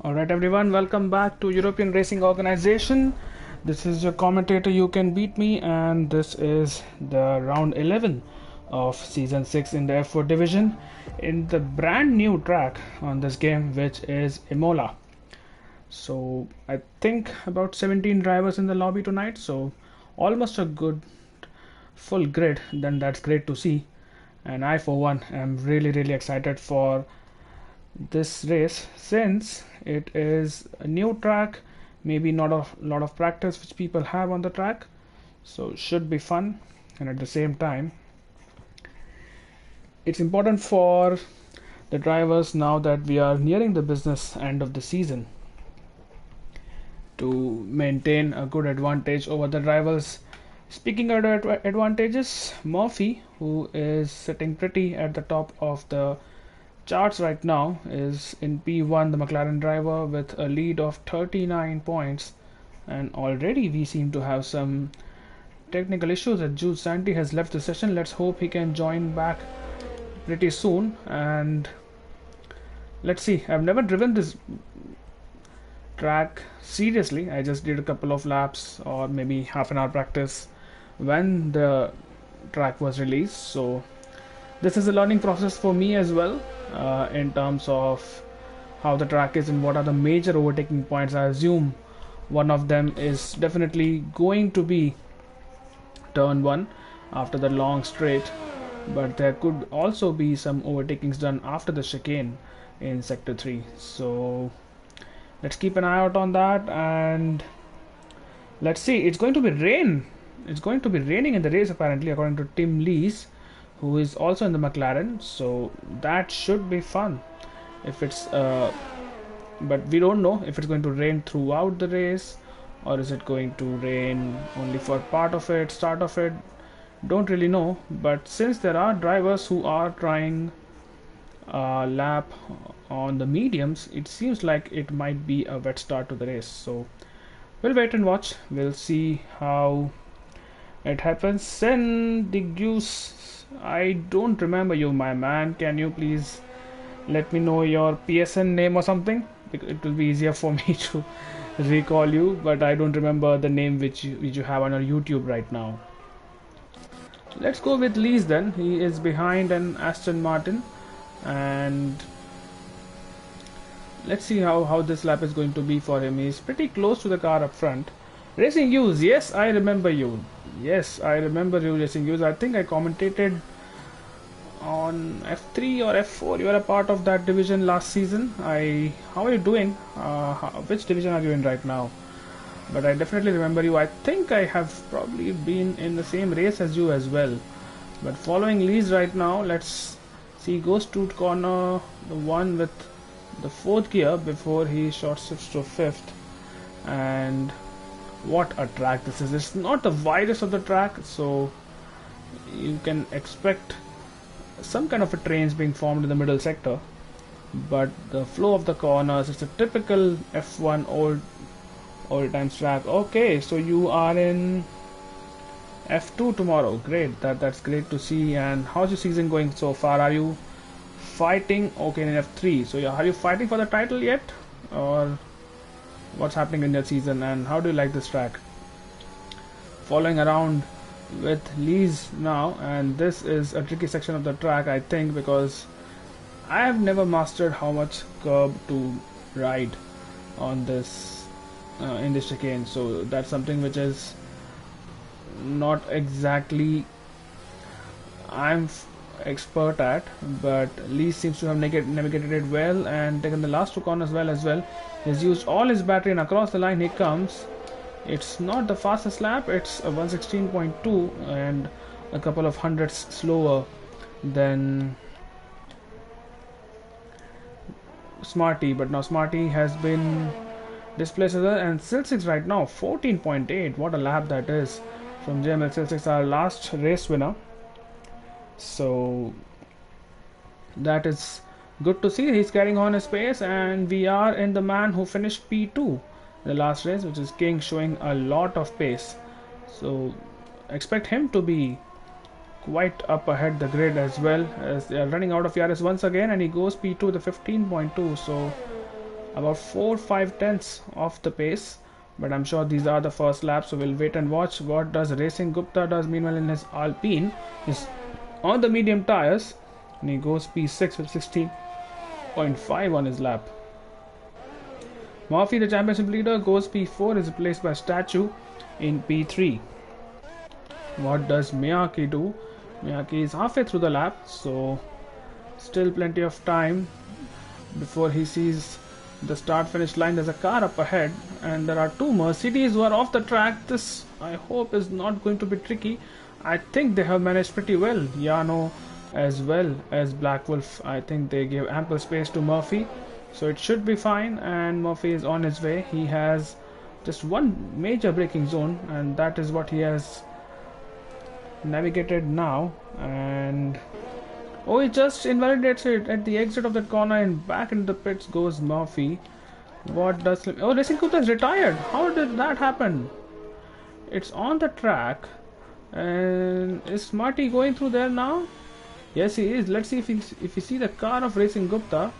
Alright everyone, welcome back to European Racing Organization. This is your commentator You Can Beat Me, and this is the round 11 of season 6 in the F4 division in the brand new track on this game, which is Imola. So I think about 17 drivers in the lobby tonight, so almost a good full grid. Then that's great to see, and I for one am really excited for this race since it is a new track, maybe not a lot of practice which people have on the track, so should be fun. And at the same time, it's important for the drivers, now that we are nearing the business end of the season, to maintain a good advantage over the rivals. Speaking of advantages, Murphy, who is sitting pretty at the top of the charts right now, is in P1, the McLaren driver, with a lead of 39 points. And already we seem to have some technical issues as Jules Santi has left the session. Let's hope he can join back pretty soon. And let's see, I've never driven this track seriously. I just did a couple of laps or maybe half an hour practice when the track was released, so this is a learning process for me as well, in terms of how the track is and what are the major overtaking points. I assume one of them is definitely going to be turn 1 after the long straight, but there could also be some overtakings done after the chicane in sector 3, so let's keep an eye out on that. And let's see, it's going to be raining in the race apparently, according to Tim Lees, who is also in the McLaren, so that should be fun. If it's but we don't know if it's going to rain throughout the race, or is it going to rain only for part of it, start of it, don't really know. But since there are drivers who are trying a lap on the mediums, it seems like it might be a wet start to the race, so we'll wait and watch. We'll see how it happens. Send the goose, I don't remember you, my man. Can you please let me know your PSN name or something? It will be easier for me to recall you, but I don't remember the name which you have on your YouTube right now. Let's go with Lees then. He is behind an Aston Martin, and let's see how this lap is going to be for him. He's pretty close to the car up front. Racing Use, yes, I remember you. Yes, I remember you, Racing Use. I think I commentated on F3 or F4. You were a part of that division last season. How are you doing? Which division are you in right now? But I definitely remember you. I think I have probably been in the same race as you as well. But following Lees right now, let's see. He goes to corner the one with the 4th gear before he short shifts to 5th. And what a track this is. It's not the widest of the track, so you can expect some kind of a trains being formed in the middle sector, but the flow of the corners, it's a typical F1 old times track. Okay, so you are in F2 tomorrow. Great, that's great to see. And how's your season going so far? Are you fighting? Okay, in F3, so are you fighting for the title yet, or what's happening in your season, and how do you like this track? Following around with Lees now, and this is a tricky section of the track, I think, because I have never mastered how much curb to ride on this in this chicane, so that's something which is not exactly I'm expert at, but Lee seems to have navigated it well and taken the last 2 corners well as well. He's used all his battery, and across the line he comes. It's not the fastest lap, it's a 116.2 and a couple of hundreds slower than Smarty, but now Smarty has been displaced as well. And Silsix right now 14.8. what a lap that is from JML Silsix, our last race winner. So that is good to see. He's carrying on his pace, and we are in the man who finished P2 the last race, which is King, showing a lot of pace, so expect him to be quite up ahead the grid as well, as they are running out of ERS once again, and he goes P2 with a 15.2, so about 4-5 tenths off the pace. But I'm sure these are the first laps, so we'll wait and watch what does Racing Gupta does. Meanwhile, in his Alpine, is on the medium tires, and he goes P6 with 16.5 on his lap. Murphy, the championship leader, goes P4, is replaced by Statue in P3. What does Miyake do? Miyake is halfway through the lap, so still plenty of time before he sees the start finish line. There's a car up ahead, and there are two Mercedes who are off the track. This, I hope, is not going to be tricky. I think they have managed pretty well. Yano as well as Black Wolf, I think they gave ample space to Murphy, so it should be fine. And Murphy is on his way. He has just one major braking zone, and that is what he has navigated now. And oh, he just invalidates it at the exit of that corner, and back into the pits goes Murphy. What does... Oh, Racing Gupta is retired. How did that happen? It's on the track. And is Marty going through there now? Yes, he is. Let's see if you see the car of Racing Gupta.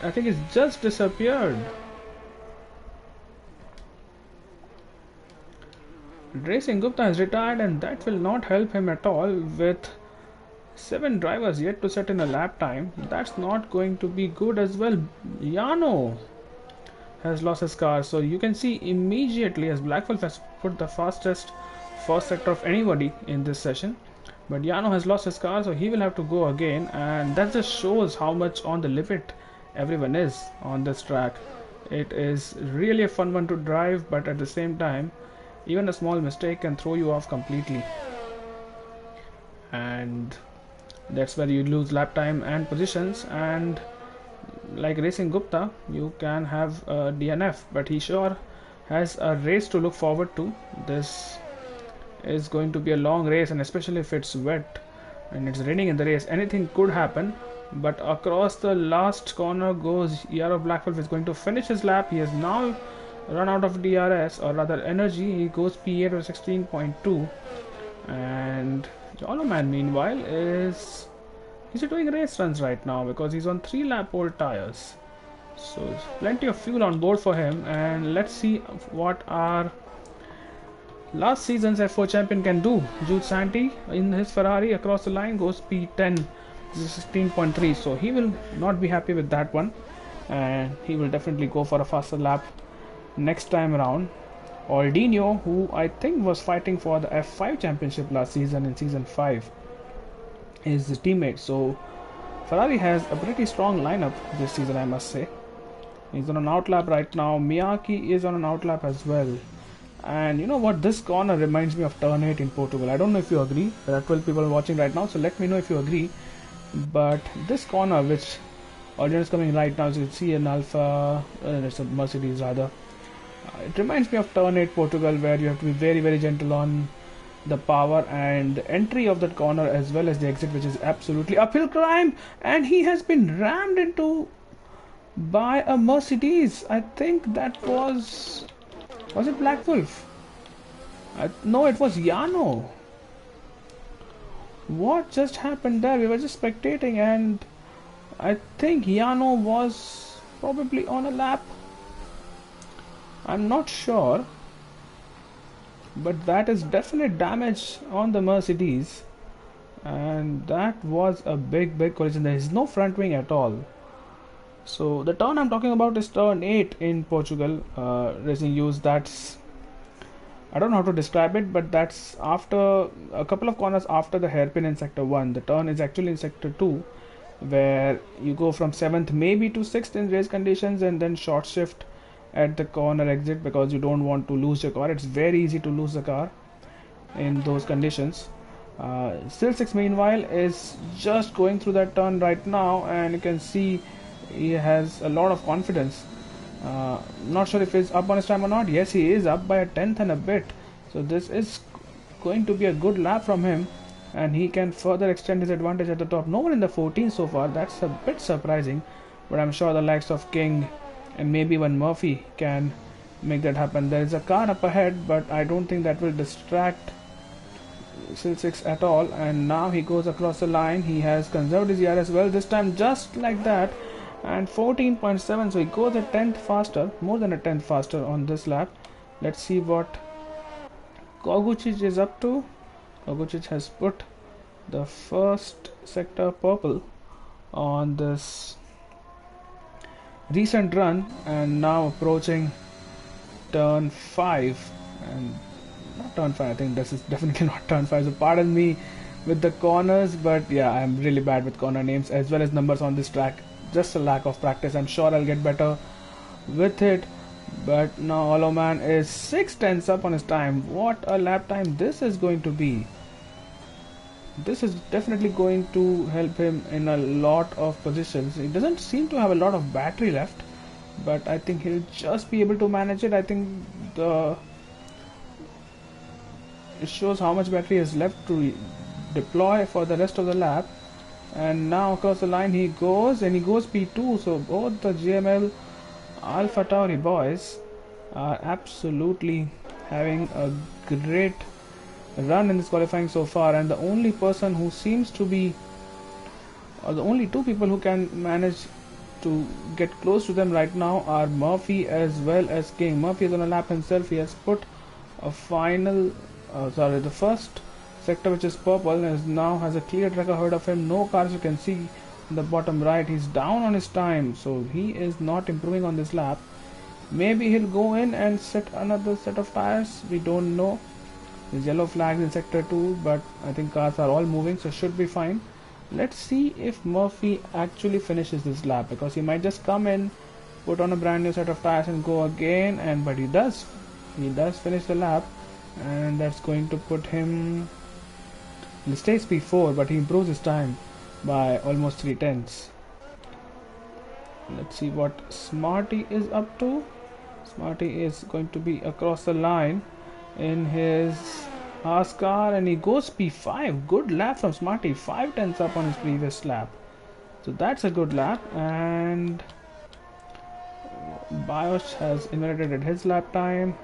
I think it's just disappeared. Racing Gupta has retired, and that will not help him at all. With 7 drivers yet to set in a lap time, that's not going to be good as well. Yano has lost his car, so you can see immediately as Black Wolf has put the fastest first sector of anybody in this session, but Yano has lost his car, so he will have to go again. And that just shows how much on the limit everyone is on this track. It is really a fun one to drive, but at the same time, even a small mistake can throw you off completely, and that's where you lose lap time and positions. And like Racing Gupta, you can have a DNF, but he sure has a race to look forward to. This is going to be a long race, and especially if it's wet and it's raining in the race, anything could happen. But across the last corner goes Ero. Black Wolf is going to finish his lap. He has now run out of DRS, or rather energy. He goes P8 or 16.2. And Joloman meanwhile he's doing race runs right now because he's on 3 lap old tires, so there's plenty of fuel on board for him. And let's see what our last season's F4 champion can do. Jude Santi in his Ferrari across the line goes P10, 16.3, so he will not be happy with that one, and he will definitely go for a faster lap next time around. Aldino, who I think was fighting for the F5 championship last season in season 5, is his teammate. So Ferrari has a pretty strong lineup this season, I must say. He's on an outlap right now. Miyake is on an outlap as well. And you know what, this corner reminds me of turn 8 in Portugal. I don't know if you agree. There are 12 people watching right now, so let me know if you agree. But this corner, which audience is coming right now, as you can see an Alpha, it's a Mercedes rather. It reminds me of turn 8 Portugal, where you have to be very, very gentle on the power and the entry of that corner as well as the exit, which is absolutely uphill climb. And he has been rammed into by a Mercedes. I think that was it Black Wolf? No, it was Yano. What just happened there? We were just spectating, and I think Yano was probably on a lap. I'm not sure, but that is definite damage on the Mercedes, and that was a big collision. There is no front wing at all. So the turn I'm talking about is turn 8 in Portugal racing use. That's, I don't know how to describe it, but that's after a couple of corners after the hairpin in sector 1. The turn is actually in sector 2, where you go from 7th maybe to 6th in race conditions, and then short shift at the corner exit because you don't want to lose your car. It's very easy to lose the car in those conditions. Still 6 meanwhile is just going through that turn right now, and you can see he has a lot of confidence. Not sure if he's up on his time or not. Yes, he is up by a tenth and a bit, so this is going to be a good lap from him, and he can further extend his advantage at the top. No one in the 14 so far. That's a bit surprising, but I'm sure the likes of King and maybe even Murphy can make that happen. There is a car up ahead, but I don't think that will distract Silsix at all. And now he goes across the line. He has conserved his ERS well this time, just like that. and 14.7, so he goes a tenth faster, more than a tenth faster on this lap. Let's see what Koguchich is up to. Koguchich has put the first sector purple on this recent run and now approaching turn 5, and not turn 5, I think this is definitely not turn 5, so pardon me with the corners, but yeah, I'm really bad with corner names as well as numbers on this track. Just a lack of practice. I'm sure I'll get better with it, but now Hollow Man is 6 tenths up on his time. What a lap time this is going to be. This is definitely going to help him in a lot of positions. He doesn't seem to have a lot of battery left, but I think he'll just be able to manage it. I think it shows how much battery is left to deploy for the rest of the lap. And now across the line he goes, and he goes P2, so both the GML Alpha Tauri boys are absolutely having a great run in this qualifying so far, and the only person who seems to be, or the only two people who can manage to get close to them right now are Murphy as well as King. Murphy is on a lap himself. He has put a final the first sector, which is purple, and now has a clear track ahead of him. No cars you can see in the bottom right. He's down on his time, so he is not improving on this lap. Maybe he'll go in and set another set of tires, we don't know. There's yellow flags in sector 2, but I think cars are all moving, so should be fine. Let's see if Murphy actually finishes this lap, because he might just come in, put on a brand new set of tires and go again, and but he does finish the lap, and that's going to put him, he stays P4, but he improves his time by almost 3 tenths. Let's see what Smarty is up to. Smarty is going to be across the line in his Haas car, and he goes P5. Good lap from Smarty, 5 tenths up on his previous lap, so that's a good lap. And Bios has invalidated his lap time.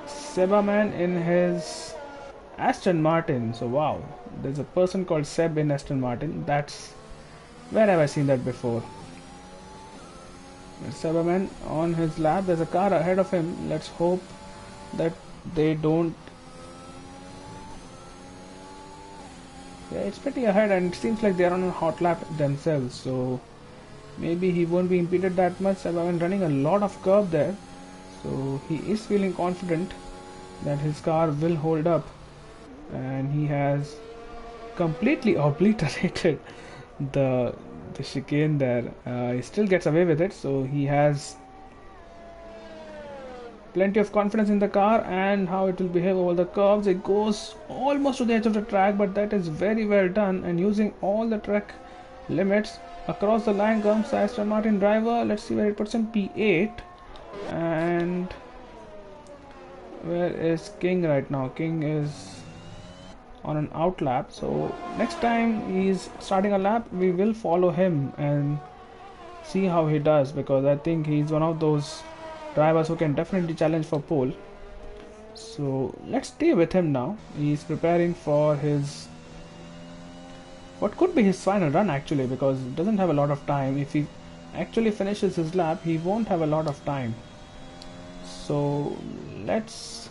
Sebaman in his Aston Martin, so wow, there's a person called Seb in Aston Martin. That's, where have I seen that before? Sebaman on his lap, there's a car ahead of him. Let's hope that they don't, yeah, it's pretty ahead, and it seems like they're on a hot lap themselves, so maybe he won't be impeded that much. Sebaman running a lot of curve there, so he is feeling confident that his car will hold up, and he has completely obliterated the chicane there. He still gets away with it, so he has plenty of confidence in the car and how it will behave over the curves. It goes almost to the edge of the track, but that is very well done, and using all the track limits. Across the line comes the Aston Martin driver. Let's see where it puts him, P8. And where is King right now? King is on an out lap, so next time he's starting a lap, we will follow him and see how he does, because I think he's one of those drivers who can definitely challenge for pole. So let's stay with him now. He's preparing for his, what could be his final run actually, because he doesn't have a lot of time. If he actually finishes his lap, he won't have a lot of time. So let's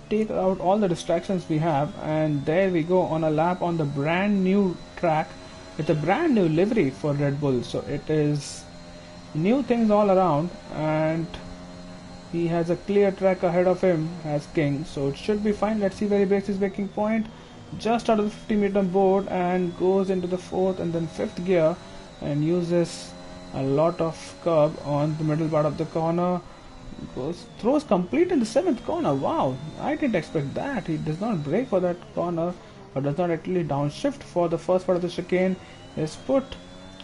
take out all the distractions we have, and there we go on a lap on the brand new track with a brand new livery for Red Bull. So it is new things all around, and he has a clear track ahead of him as King, so it should be fine. Let's see where he breaks his braking point. Just out of the 50-meter board and goes into the 4th and then 5th gear, and uses a lot of curb on the middle part of the corner. Throws complete in the 7th corner. Wow, I didn't expect that. He does not brake for that corner, or does not actually downshift for the first part of the chicane. He has put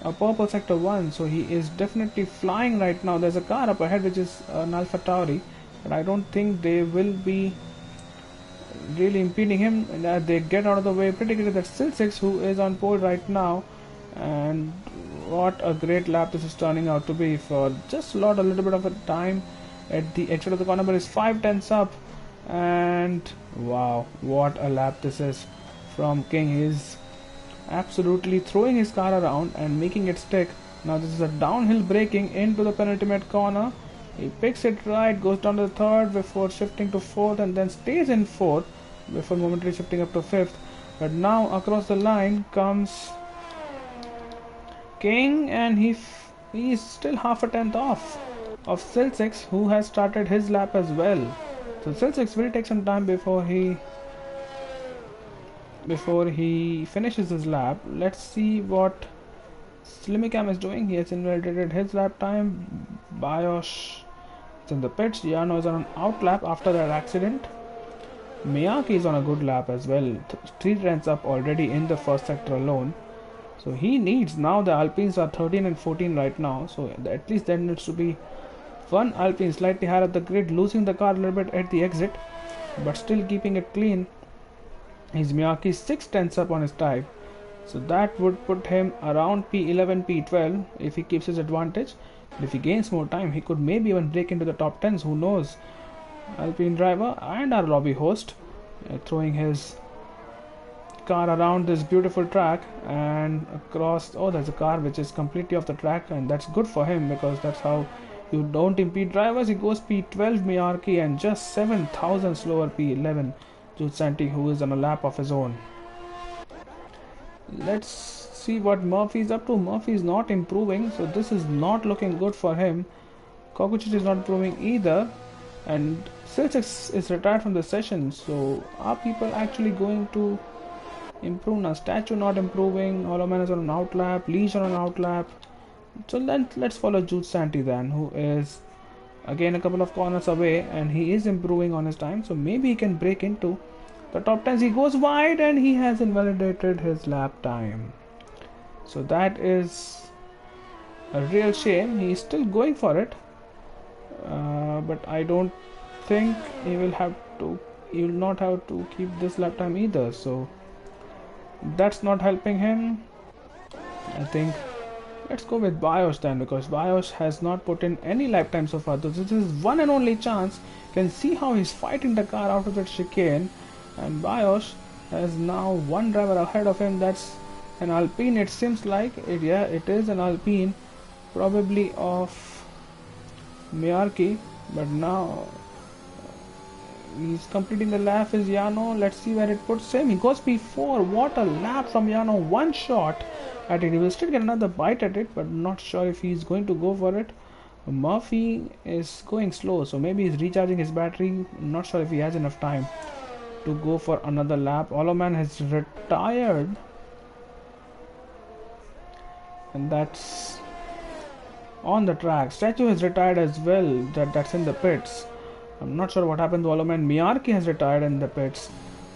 a purple sector 1, so he is definitely flying right now. There's a car up ahead which is an Alpha Tauri, but I don't think they will be really impeding him. They get out of the way pretty quickly. That's still 6 who is on pole right now, and what a great lap this is turning out to be. For just a little bit of a time at the exit of the corner, but it's 5 tenths up, and wow, what a lap this is from King. He's absolutely throwing his car around and making it stick. Now this is a downhill braking into the penultimate corner. He picks it right, goes down to the third before shifting to fourth, and then stays in fourth before momentarily shifting up to fifth. But now across the line comes King, and he's still half a tenth off of Silsix, who has started his lap as well. So Silsix will take some time before he finishes his lap. Let's see what Slimicam is doing. He has invalidated his lap time. Bios is in the pits. Yano is on an out lap after that accident. Miyake is on a good lap as well. 3 tenths up already in the first sector alone. So he needs, now the Alpines are 13 and 14 right now. So at least there needs to be one Alpine slightly higher at the grid, losing the car a little bit at the exit, but still keeping it clean. His Miyake 6 tenths up on his type. So that would put him around P11, P12 if he keeps his advantage. But if he gains more time, he could maybe even break into the top 10s, who knows. Alpine driver and our lobby host throwing his car around this beautiful track and across. Oh, there's a car which is completely off the track, and that's good for him because that's how you don't impede drivers. He goes P12 Miyake and just 7,000 slower P11 Jude Santi, who is on a lap of his own. Let's see what Murphy's up to. Murphy's not improving, so this is not looking good for him. Koguchi is not improving either, and Silsix is retired from the session. So are people actually going to improve now? Statue not improving, Holoman is on an outlap, Leash on an outlap. So let's follow Jude Santi then, who is again a couple of corners away, and he is improving on his time, so maybe he can break into the top 10s. He goes wide and he has invalidated his lap time. So that is a real shame. He is still going for it, but I don't think he will not have to keep this lap time either. So that's not helping him. I think let's go with Bios then, because Bios has not put in any lap time so far. So this is one and only chance. You can see how he's fighting the car out of that chicane, and Bios has now one driver ahead of him. That's an Alpine, it seems like it. Yeah, it is an Alpine, probably of Miyake, but now he's completing the lap is Yano. Let's see where it puts him. He goes P4. What a lap from Yano. One shot at it. He will still get another bite at it, but not sure if he's going to go for it. Murphy is going slow, so maybe he's recharging his battery. Not sure if he has enough time to go for another lap. Oloman has retired, and that's on the track. Statue has retired as well. That's in the pits. I'm not sure what happened to Oloman. Miyake has retired in the pits,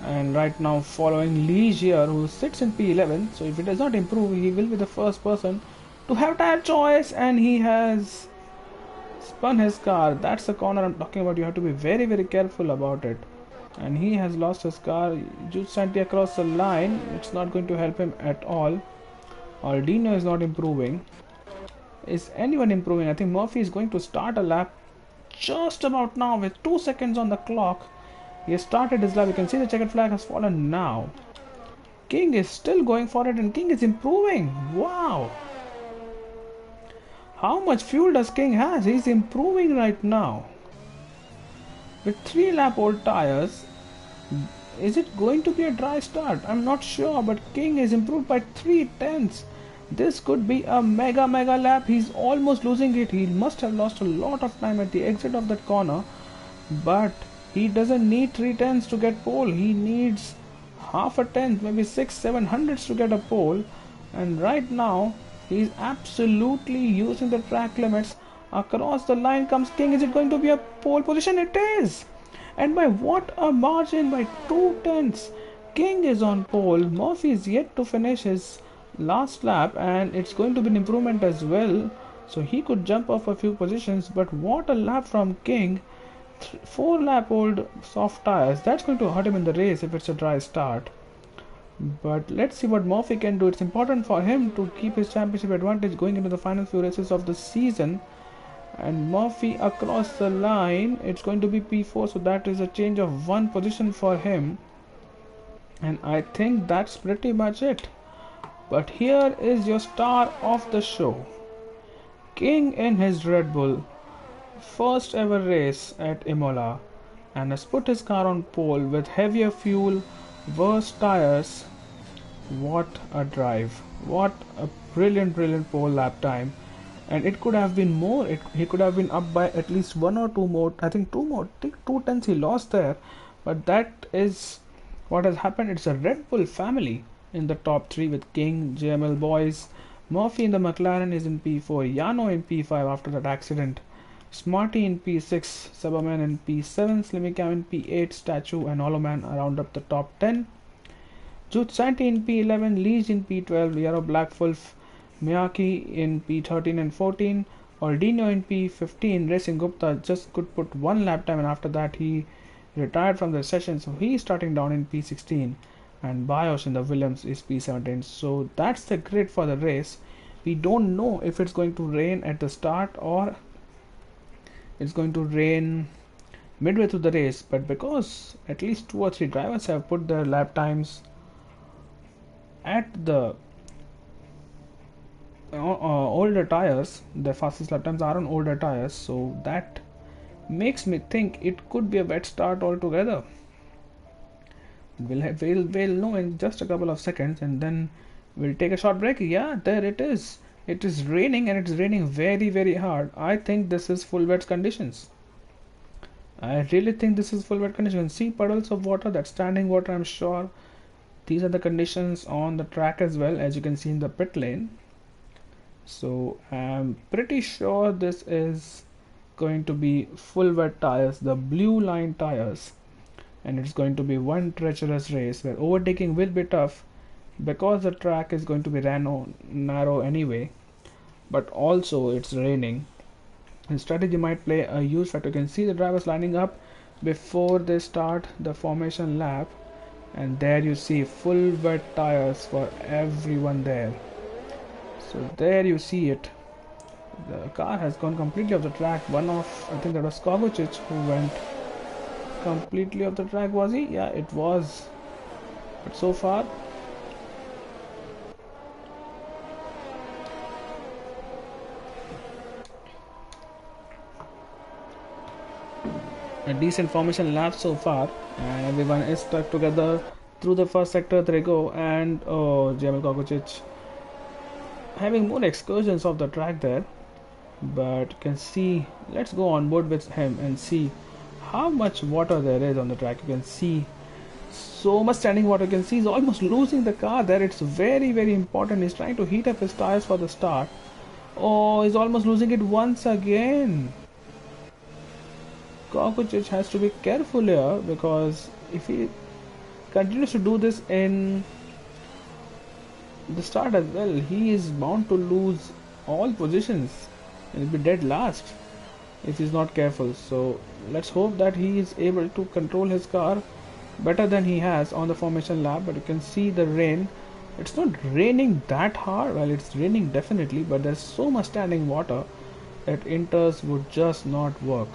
and right now following Liege here, who sits in P11. So if he does not improve, he will be the first person to have tire choice, and he has spun his car. That's the corner I'm talking about. You have to be very, very careful about it. And he has lost his car. Jude Santi across the line. It's not going to help him at all. Aldino is not improving. Is anyone improving? I think Murphy is going to start a lap just about now with 2 seconds on the clock. He has started his lap. You can see the checkered flag has fallen now. King is still going for it, and King is improving. Wow. How much fuel does King has? He's improving right now. With 3 lap old tires, is it going to be a dry start? I'm not sure, but King is improved by 3 tenths. This could be a mega lap. He's almost losing it. He must have lost a lot of time at the exit of that corner, but he doesn't need 3 tenths to get pole. He needs half a tenth, maybe 6-7 hundredths to get a pole, and right now he's absolutely using the track limits. Across the line comes King. Is it going to be a pole position? It is, and by what a margin, by 2 tenths. King is on pole. Murphy is yet to finish his last lap, and it's going to be an improvement as well, so he could jump off a few positions. But what a lap from King. 4 lap old soft tires. That's going to hurt him in the race if it's a dry start. But let's see what Murphy can do. It's important for him to keep his championship advantage going into the final few races of the season. And Murphy across the line, it's going to be P4, so that is a change of 1 position for him. And I think that's pretty much it. But here is your star of the show. King in his Red Bull, first ever race at Imola, and has put his car on pole with heavier fuel, worse tires. What a drive! What a brilliant pole lap time! And it could have been more. He could have been up by at least one or two more. I think two more. I think 2 tenths he lost there, but that is what has happened. It's a Red Bull family in the top three with King, JML boys. Murphy in the McLaren is in P4. Yano in P5 after that accident. Smarty in P6. Saberman in P7. Slimicam in P8. Statue and Holoman round up the top 10. Jude Santi in P11. Leach in P12. Ero Blackfulf. Miyake in P13 and 14. Aldino in P15. Racing Gupta just could put one lap time, and after that he retired from the session, so he is starting down in P16. And Bios in the Williams is P17. So that's the grid for the race. We don't know if it's going to rain at the start or it's going to rain midway through the race, but because at least 2 or 3 drivers have put their lap times at the older tires, the fastest lap times are on older tires, so that makes me think it could be a wet start altogether. We'll know in just a couple of seconds, and then we'll take a short break. Yeah, there it is. It is raining, and it's raining very hard. I think this is full wet conditions. I really think this is full wet conditions. See puddles of water, that's standing water, I'm sure. These are the conditions on the track as well, as you can see in the pit lane. So I'm pretty sure this is going to be full wet tires, the blue line tires, and it's going to be one treacherous race where overtaking will be tough because the track is going to be narrow anyway, but also it's raining and strategy might play a huge factor. You can see the drivers lining up before they start the formation lap, and there you see full wet tires for everyone there. So there you see it. The car has gone completely off the track. One of, I think that was Kovacic who went completely off the track, was he? Yeah, it was. But so far, a decent formation lap so far, and everyone is stuck together through the first sector. There they go, and Jamil Kovacic having more excursions of the track there, but you can see, let's go on board with him and see how much water there is on the track. You can see so much standing water. You can see he's almost losing the car there. It's very important. He's trying to heat up his tires for the start. Oh, he's almost losing it once again. Kovacic has to be careful here, because if he continues to do this in the start as well, he is bound to lose all positions and he'll be dead last if he's not careful. So let's hope that he is able to control his car better than he has on the formation lap. But you can see the rain. It's not raining that hard. Well, it's raining definitely, but there's so much standing water that inters would just not work.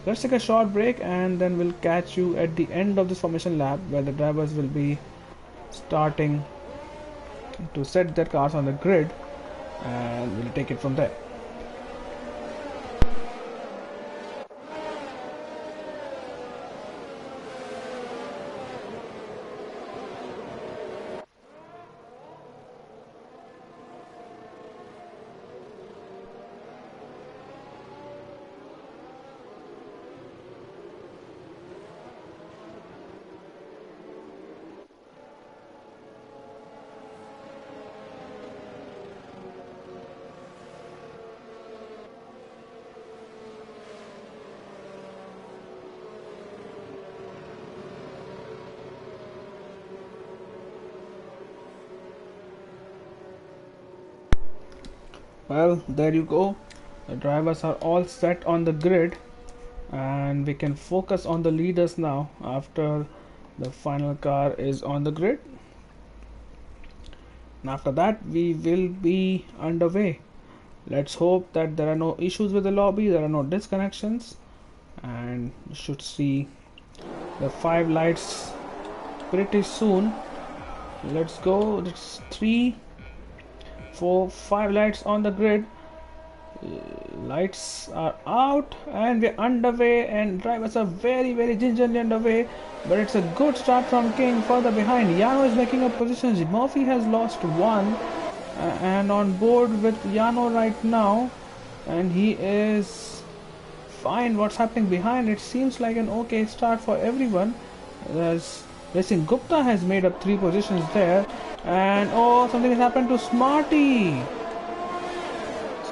Let's take a short break and then we'll catch you at the end of this formation lap, where the drivers will be starting to set their cars on the grid, and we'll take it from there. Well, there you go. The drivers are all set on the grid, and we can focus on the leaders now after the final car is on the grid. And after that, we will be underway. Let's hope that there are no issues with the lobby, there are no disconnections, and you should see the 5 lights pretty soon. Let's go. It's 3, 4, 5 lights on the grid. Lights are out and we're underway, and drivers are very gingerly underway, but it's a good start from King. Further behind, Yano is making up positions. Murphy has lost one and on board with Yano right now, and he is fine. What's happening behind? It seems like an okay start for everyone, as Racing Gupta has made up 3 positions there, and oh, something has happened to Smarty.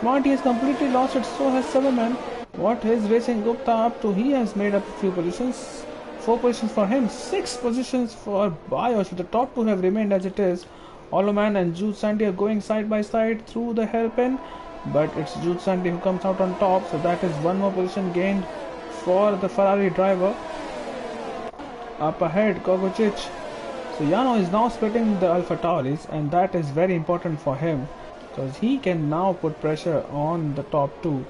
Smarty has completely lost it, so has Cyberman. What is Racing Gupta up to? He has made up a few positions. 4 positions for him, 6 positions for Bios. The top 2 have remained as it is. Oloman and Jude Sandy are going side by side through the hairpin, but it's Jude Sandy who comes out on top, so that is 1 more position gained for the Ferrari driver. Up ahead, Kogocic. So Yano is now splitting the Alpha Tauris, and that is very important for him, because he can now put pressure on the top 2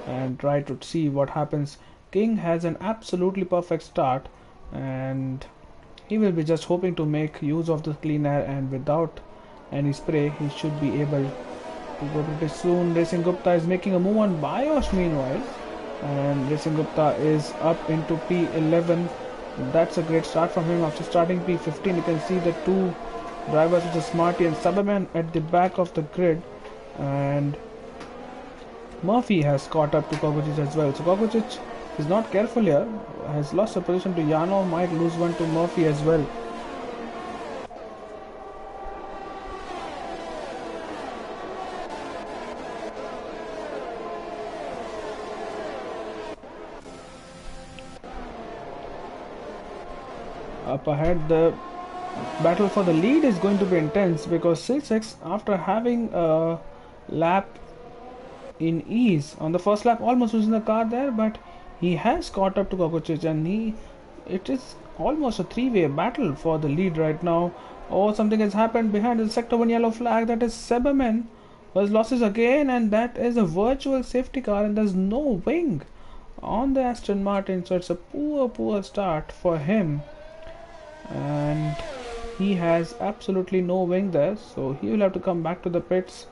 and try to see what happens. King has an absolutely perfect start, and he will be just hoping to make use of the clean air, and without any spray he should be able to go pretty soon. Racing Gupta is making a move on Bios meanwhile, and Racing Gupta is up into P11. That's a great start from him. After starting P15, you can see the 2 drivers, which is Smarty and Cyberman, at the back of the grid, and Murphy has caught up to Kogocic as well. So Kogocic is not careful here, has lost a position to Yano, might lose one to Murphy as well. Up ahead, the battle for the lead is going to be intense, because Silsix, after having a lap in ease on the first lap, almost losing the car there, but he has caught up to Kogocic, and it is almost a 3-way battle for the lead right now. Oh, something has happened behind the sector 1 yellow flag. That is Cyberman who has losses again, and that is a virtual safety car, and there's no wing on the Aston Martin, so it's a poor start for him, and he has absolutely no wing there, so he will have to come back to the pits.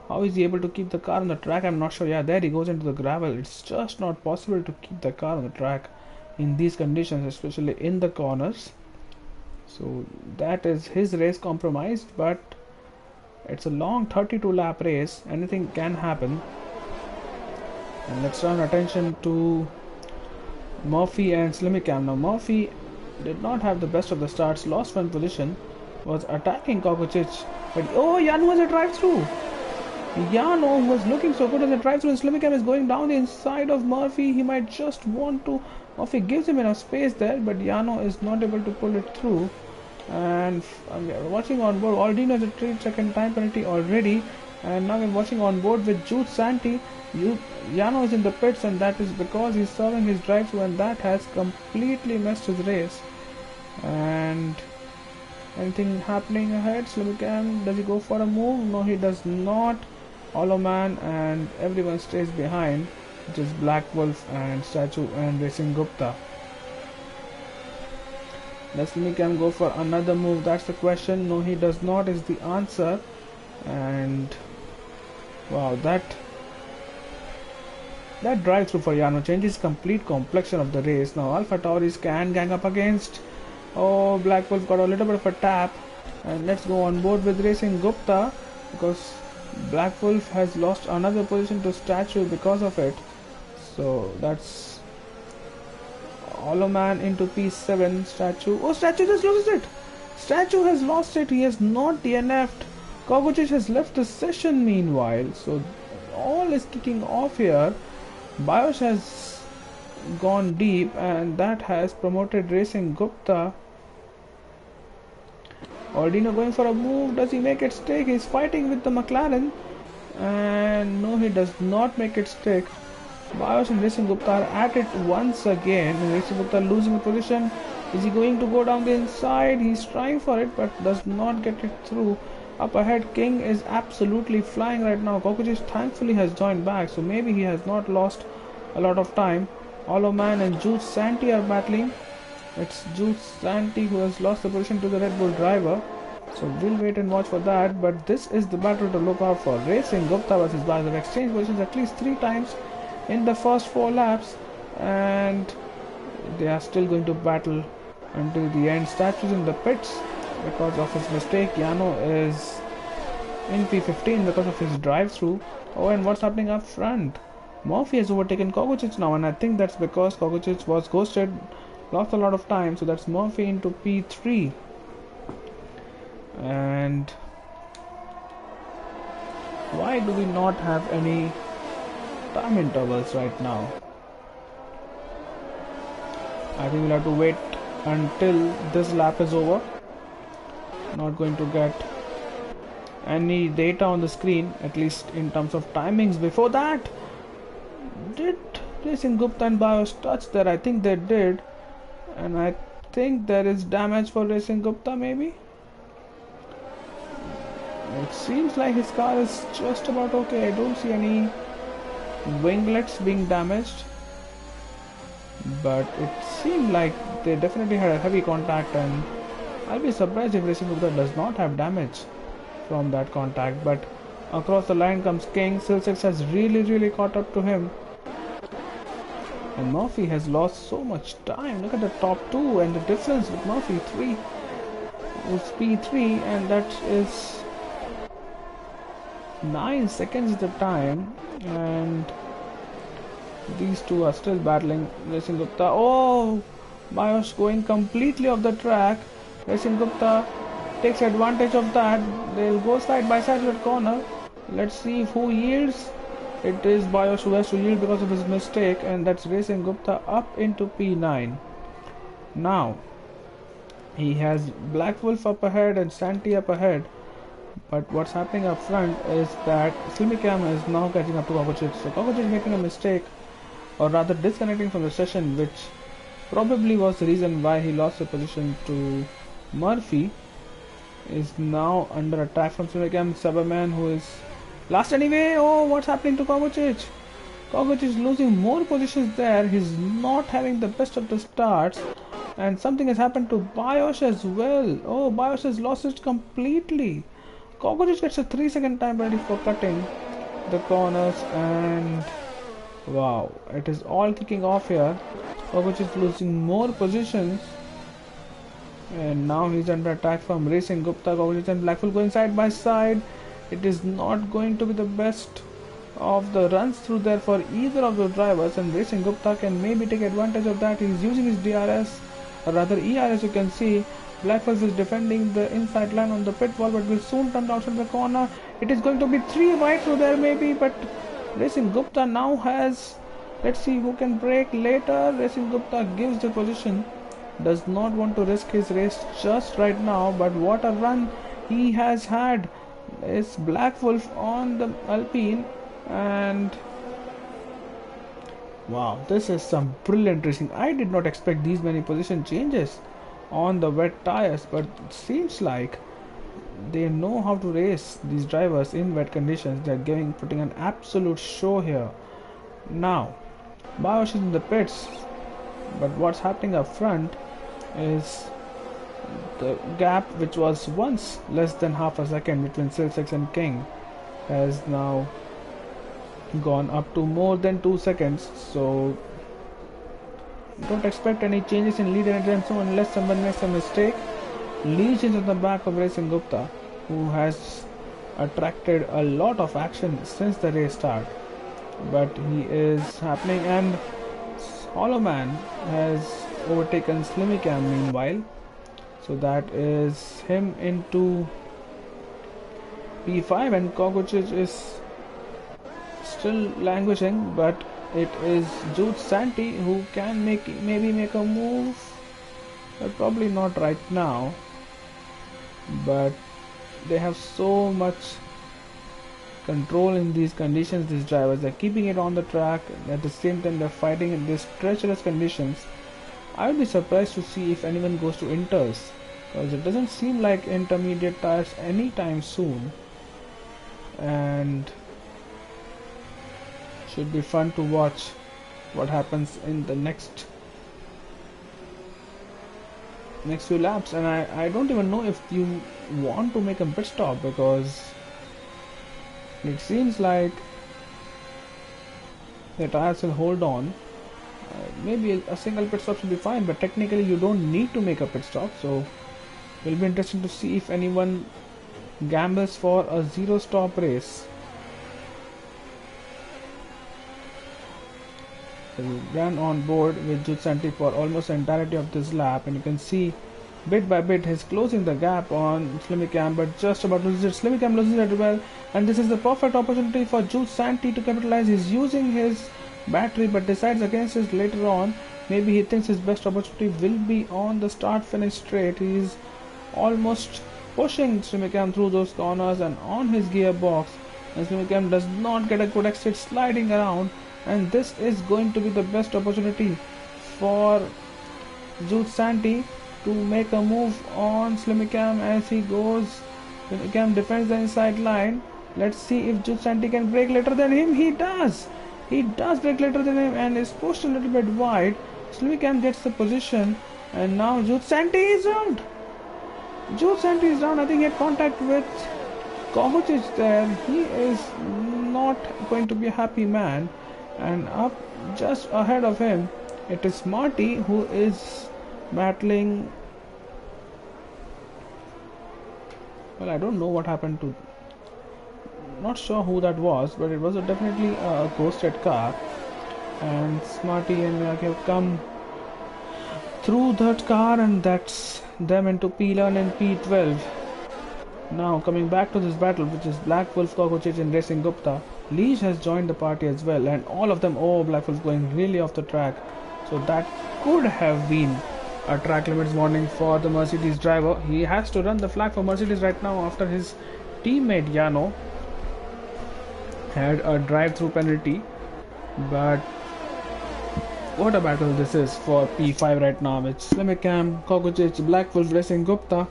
How is he able to keep the car on the track? I'm not sure. Yeah, there he goes into the gravel. It's just not possible to keep the car on the track in these conditions, especially in the corners. So that is his race compromised, but it's a long 32 lap race. Anything can happen. And let's turn attention to Murphy and Slimicam. Now Murphy did not have the best of the starts, lost 1 position, was attacking Kogocic, but oh, Yano has a drive-through. Yano, who was looking so good as a drive-through, and Slimicam is going down the inside of Murphy. He might just want to. Murphy gives him enough space there, but Yano is not able to pull it through. And we're watching on board. Aldino has a 3-second time penalty already, and now we're watching on board with Jude Santi. Yano is in the pits, and that is because he's serving his drive-through, and that has completely messed his race. And anything happening ahead? Slimicam, does he go for a move? No, he does not. Oloman and everyone stays behind, which is Black Wolf and Statue and Racing Gupta. Does Slimicam go for another move? That's the question. No, he does not is the answer. And wow, that drive-through for Yano changes complete complexion of the race. Now Alpha Tauris can gang up against. Oh, Black Wolf got a little bit of a tap, and let's go on board with Racing Gupta, because Black Wolf has lost another position to Statue because of it. So that's Oloman into P7. Statue. Oh, Statue just loses it. Statue has lost it. He has not DNF'd. Kogocic has left the session meanwhile. So all is kicking off here. Bios has gone deep, and that has promoted Racing Gupta. Aldino going for a move. Does he make it stick? He's fighting with the McLaren, and no, he does not make it stick. Bios and Racing Gupta are at it once again. Racing Gupta losing the position. Is he going to go down the inside? He's trying for it, but does not get it through. Up ahead, King is absolutely flying right now. Kogocic thankfully has joined back, so maybe he has not lost a lot of time. Oloman and Jude Santi are battling. It's Jude Santi who has lost the position to the Red Bull driver. So we'll wait and watch for that. But this is the battle to look out for. Racing Gupta versus Bajaj have exchanged positions at least 3 times in the first 4 laps, and they are still going to battle until the end. Statues in the pits because of his mistake. Yano is in P15 because of his drive-through. Oh, and what's happening up front? Murphy has overtaken Kovacic now, and I think that's because Kovacic was ghosted, lost a lot of time, so that's Murphy into P3. And why do we not have any time intervals right now? I think we'll have to wait until this lap is over. Not going to get any data on the screen, at least in terms of timings. Before that, did Racing Gupta and Bios touch there? I think they did, and I think there is damage for Racing Gupta maybe. It seems like his car is just about okay. I don't see any winglets being damaged, but it seemed like they definitely had a heavy contact, and I'll be surprised if Racing Gupta does not have damage from that contact. But across the line comes King. Silsix has really caught up to him, and Murphy has lost so much time. Look at the top 2 and the difference with Murphy. 3 is P3, and that is 9 seconds the time, and these two are still battling. Racing Gupta, oh, Bios going completely off the track. Racing Gupta takes advantage of that. They'll go side by side to the corner. Let's see who yields. It is Bios who has to yield because of his mistake, and that's Racing Gupta up into P9. Now he has Black Wolf up ahead and Santi up ahead. But what's happening up front is that Slimicam is now catching up to Kovacic. So Kovacic is making a mistake, or rather disconnecting from the session, which probably was the reason why he lost the position to Murphy. Is now under attack from Slimicam. Saberman, who is last anyway. Oh, what's happening to Kovacic? Kovacic is losing more positions there. He's not having the best of the starts, and something has happened to Bios as well. Oh, Bios has lost it completely. Kovacic gets a 3-second time penalty for cutting the corners, and wow, it is all kicking off here. Kovacic is losing more positions, and now he's under attack from Racing Gupta. Kovacic and Blackpool going side by side. It is not going to be the best of the runs through there for either of the drivers, and Racing Gupta can maybe take advantage of that. He's using his DRS, or rather ERS, you can see. Blackfox is defending the inside line on the pit wall, but will soon turn outside the corner. It is going to be 3 wide through there maybe, but Racing Gupta now has, let's see who can break later. Racing Gupta gives the position, does not want to risk his race just right now, but what a run he has had. It's Black Wolf on the Alpine, and wow, this is some brilliant racing. I did not expect these many position changes on the wet tires, but it seems like they know how to race, these drivers, in wet conditions. They're putting an absolute show here. Now Bios is in the pits, but what's happening up front is the gap, which was once less than half a second between Silsix and King, has now gone up to more than 2 seconds. So don't expect any changes in lead anytime soon unless someone makes a mistake. Leach is on the back of Racing Gupta, who has attracted a lot of action since the race start, but he is happening, and Hollow Man has overtaken Slimicam meanwhile, so that is him into P5, and Kovacic is still languishing, but it is Jude Santi who can maybe make a move, but probably not right now. But they have so much control in these conditions, these drivers. They're keeping it on the track, and at the same time they're fighting in these treacherous conditions. I would be surprised to see if anyone goes to inters, because it doesn't seem like intermediate tires anytime soon, and should be fun to watch what happens in the next next few laps, and I don't even know if you want to make a pit stop, because it seems like the tires will hold on. Maybe a single pit stop should be fine, but technically you don't need to make a pit stop, so it will be interesting to see if anyone gambles for a zero stop race. So we ran on board with Jutsanti for almost the entirety of this lap, and you can see bit by bit he's closing the gap on Slimicam, but just about loses it. Slimicam loses it as well, and this is the perfect opportunity for Jutsanti to capitalize. He's using his battery but decides against it later on. Maybe he thinks his best opportunity will be on the start finish straight. He's almost pushing Slimicam through those corners and on his gearbox, and Slimicam does not get a good exit, sliding around, and this is going to be the best opportunity for Jutsanti to make a move on Slimicam as he goes. Slimicam defends the inside line. Let's see if Jutsanti can break later than him. He does! He does break later than him and is pushed a little bit wide. Slimicam gets the position, and now Jutsanti is round. Jutsanti is down. I think he had contact with Kovacic there. He is not going to be a happy man. And up just ahead of him, it is Marty who is battling. Well, I don't know what happened to. Not sure who that was, but it was definitely a ghosted car. And Smarty and Miyake have come through that car, and that's them into P11 and P12. Now coming back to this battle, which is Black Wolf, Kovacic and Racing Gupta. Leash has joined the party as well, and all of them, oh, Black Wolf going really off the track. So that could have been a track limits warning for the Mercedes driver. He has to run the flag for Mercedes right now after his teammate Yano had a drive-through penalty. But what a battle this is for P5 right now. It's Slimicam, Kovacic, Black Wolf, Racing Gupta,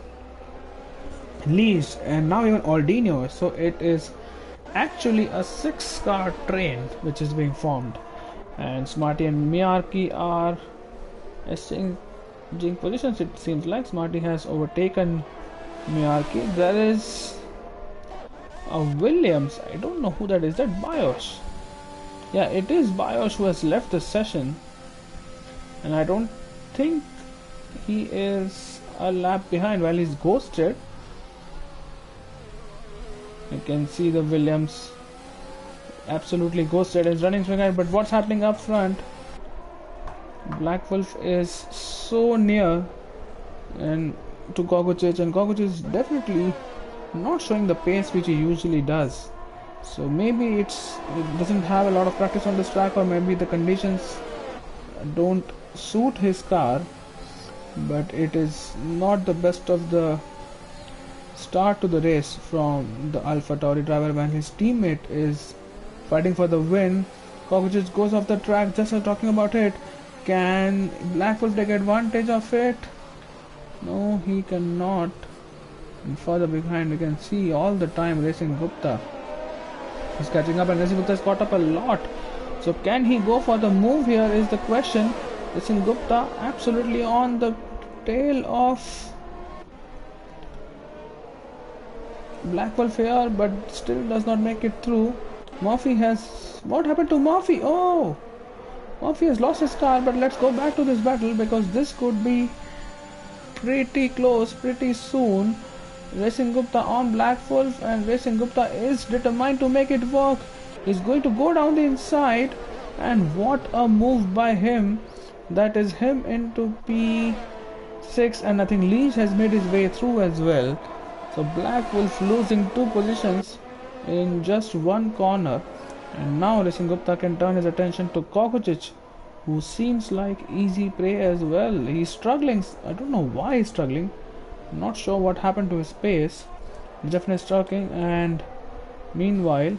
Leash, and now even Aldino. So it is actually a 6-car train which is being formed, and Smarty and Miyake are exchanging positions. It seems like Smarty has overtaken Miyake. There is a Williams. I don't know who that is. That Bios? Yeah, it is Bios who has left the session, and I don't think he is a lap behind. While he's ghosted, you can see the Williams absolutely ghosted, is running straight ahead. But what's happening up front? Black Wolf is so near and to Kovacic, and Kovacic is definitely not showing the pace which he usually does. So maybe it doesn't have a lot of practice on this track, or maybe the conditions don't suit his car. But it is not the best of the start to the race from the Alpha Tauri driver when his teammate is fighting for the win. Kovacic goes off the track. Just as talking about it, can Black Wolf take advantage of it? No, he cannot. And further behind, we can see all the time Racing Gupta is catching up, and Racing Gupta is caught up a lot. So can he go for the move here is the question. Racing Gupta absolutely on the tail of Black Wolf here, but still does not make it through. Murphy has... What happened to Murphy? Oh! Murphy has lost his car, but let's go back to this battle because this could be pretty close pretty soon. Racing Gupta on Black Wolf, and Racing Gupta is determined to make it work. He's going to go down the inside, and what a move by him. That is him into P6, and I think Leach has made his way through as well. So Black Wolf losing 2 positions in just 1 corner, and now Racing Gupta can turn his attention to Kovacic, who seems like easy prey as well. He's struggling. I don't know why he's struggling. I'm not sure what happened to his pace. He's definitely struggling, and meanwhile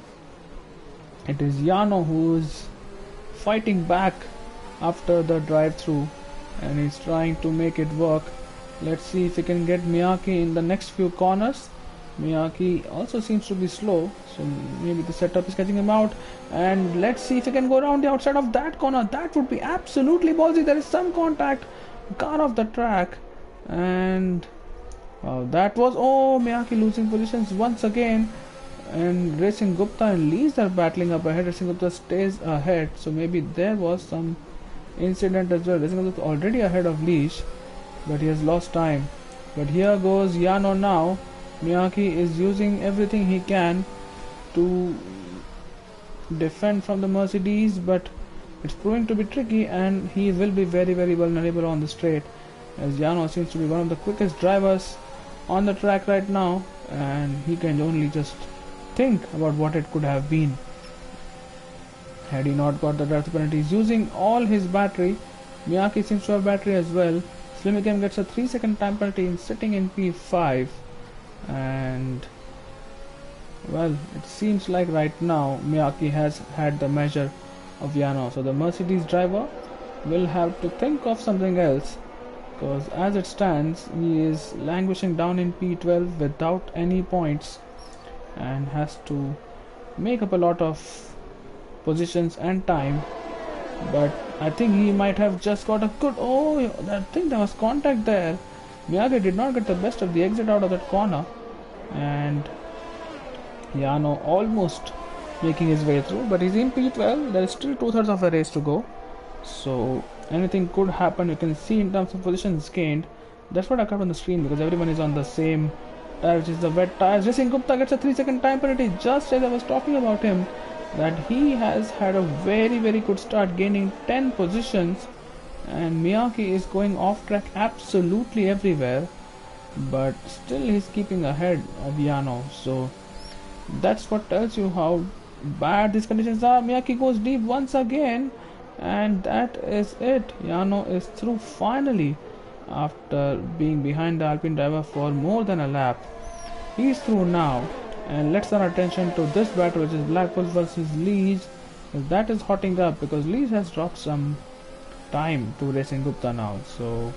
it is Yano who is fighting back after the drive-through, and he's trying to make it work. Let's see if he can get Miyake in the next few corners. Miyake also seems to be slow, so maybe the setup is catching him out. And let's see if he can go around the outside of that corner. That would be absolutely ballsy. There is some contact. Car off the track. And that was, oh, Miyake losing positions once again. And Racing Gupta and Lees are battling up ahead. Racing Gupta stays ahead, so maybe there was some incident as well. Racing Gupta already ahead of Leash, but he has lost time. But here goes Yano now. Miyake is using everything he can to defend from the Mercedes, but it's proving to be tricky, and he will be very vulnerable on the straight, as Yano seems to be one of the quickest drivers on the track right now, and he can only just think about what it could have been had he not got the drive penalty. He's using all his battery. Miyake seems to have battery as well. Slimicam gets a 3-second time penalty in sitting in P5, and well, it seems like right now Miyake has had the measure of Yano, so the Mercedes driver will have to think of something else, because as it stands he is languishing down in P12 without any points and has to make up a lot of positions and time. But I think he might have just got a good, oh, I think there was contact there. Miyake did not get the best of the exit out of that corner, and Yano almost making his way through, but he's in P12. There is still 2/3 of a race to go, so anything could happen. You can see in terms of positions gained. That's what I got on the screen, because everyone is on the same tire, which is the wet tires. Racing Gupta gets a 3-second time penalty, just as I was talking about him, that he has had a very good start, gaining 10 positions, and Miyake is going off track absolutely everywhere, but still he's keeping ahead of Yano. So that's what tells you how bad these conditions are. Miyake goes deep once again, and that is it. Yano is through finally after being behind the Alpine driver for more than a lap. He's through now, and let's turn our attention to this battle, which is Black Wolf versus Lees. That is hotting up because Lees has dropped some time to Racing Gupta now, so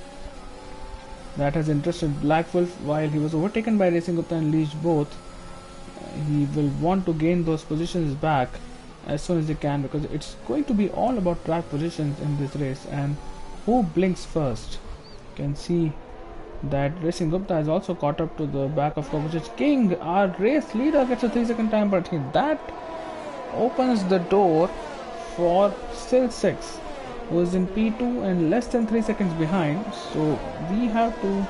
that has interested Black Wolf. While he was overtaken by Racing Gupta and Lees both, he will want to gain those positions back as soon as he can, because it's going to be all about track positions in this race and who blinks first. You can see that Racing Gupta has also caught up to the back of Kovacic. King, our race leader, gets a 3-second time penalty. That opens the door for Still 6, who is in P2 and less than 3 seconds behind, so we have to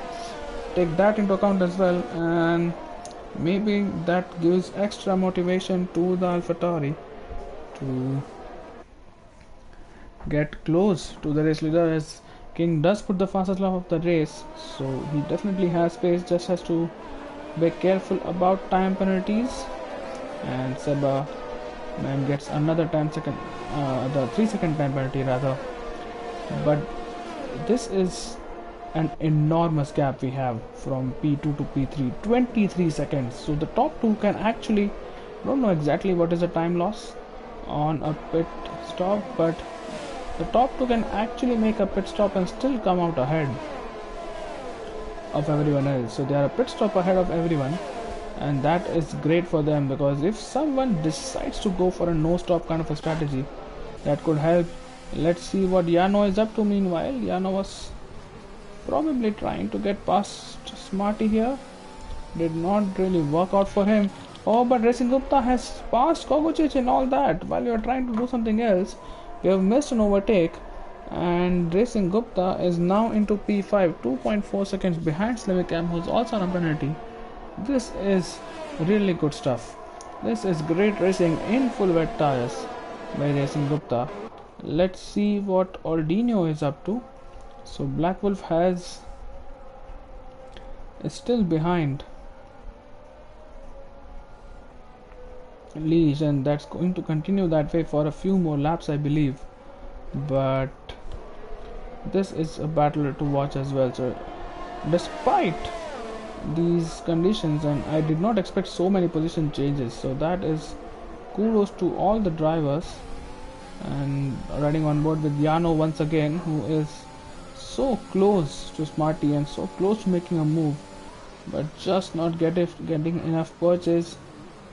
take that into account as well, and maybe that gives extra motivation to the AlphaTauri to get close to the race leader, as King does put the fastest lap of the race, so he definitely has pace, just has to be careful about time penalties. And Seba man gets another the 3-second time penalty rather, but this is an enormous gap we have from P2 to P3, 23 seconds. So the top two can actually, don't know exactly what is the time loss on a pit stop, but the top two can actually make a pit stop and still come out ahead of everyone else. So they are a pit stop ahead of everyone, and that is great for them, because if someone decides to go for a no stop kind of a strategy, that could help. Let's see what Yano is up to. Meanwhile, Yano was probably trying to get past Smarty here. Did not really work out for him. Oh, but Racing Gupta has passed Kovacic and all that. While you are trying to do something else, you have missed an overtake, and Racing Gupta is now into P5, 2.4 seconds behind Slimicam, who's also on a penalty. This is really good stuff. This is great racing in full wet tires by Racing Gupta. Let's see what Aldino is up to. So Black Wolf is still behind Leash, and that's going to continue that way for a few more laps, I believe. But this is a battle to watch as well. So despite these conditions, and I did not expect so many position changes, so that is kudos to all the drivers. And riding on board with Yano once again, who is so close to Smarty and so close to making a move, but just not getting enough purchase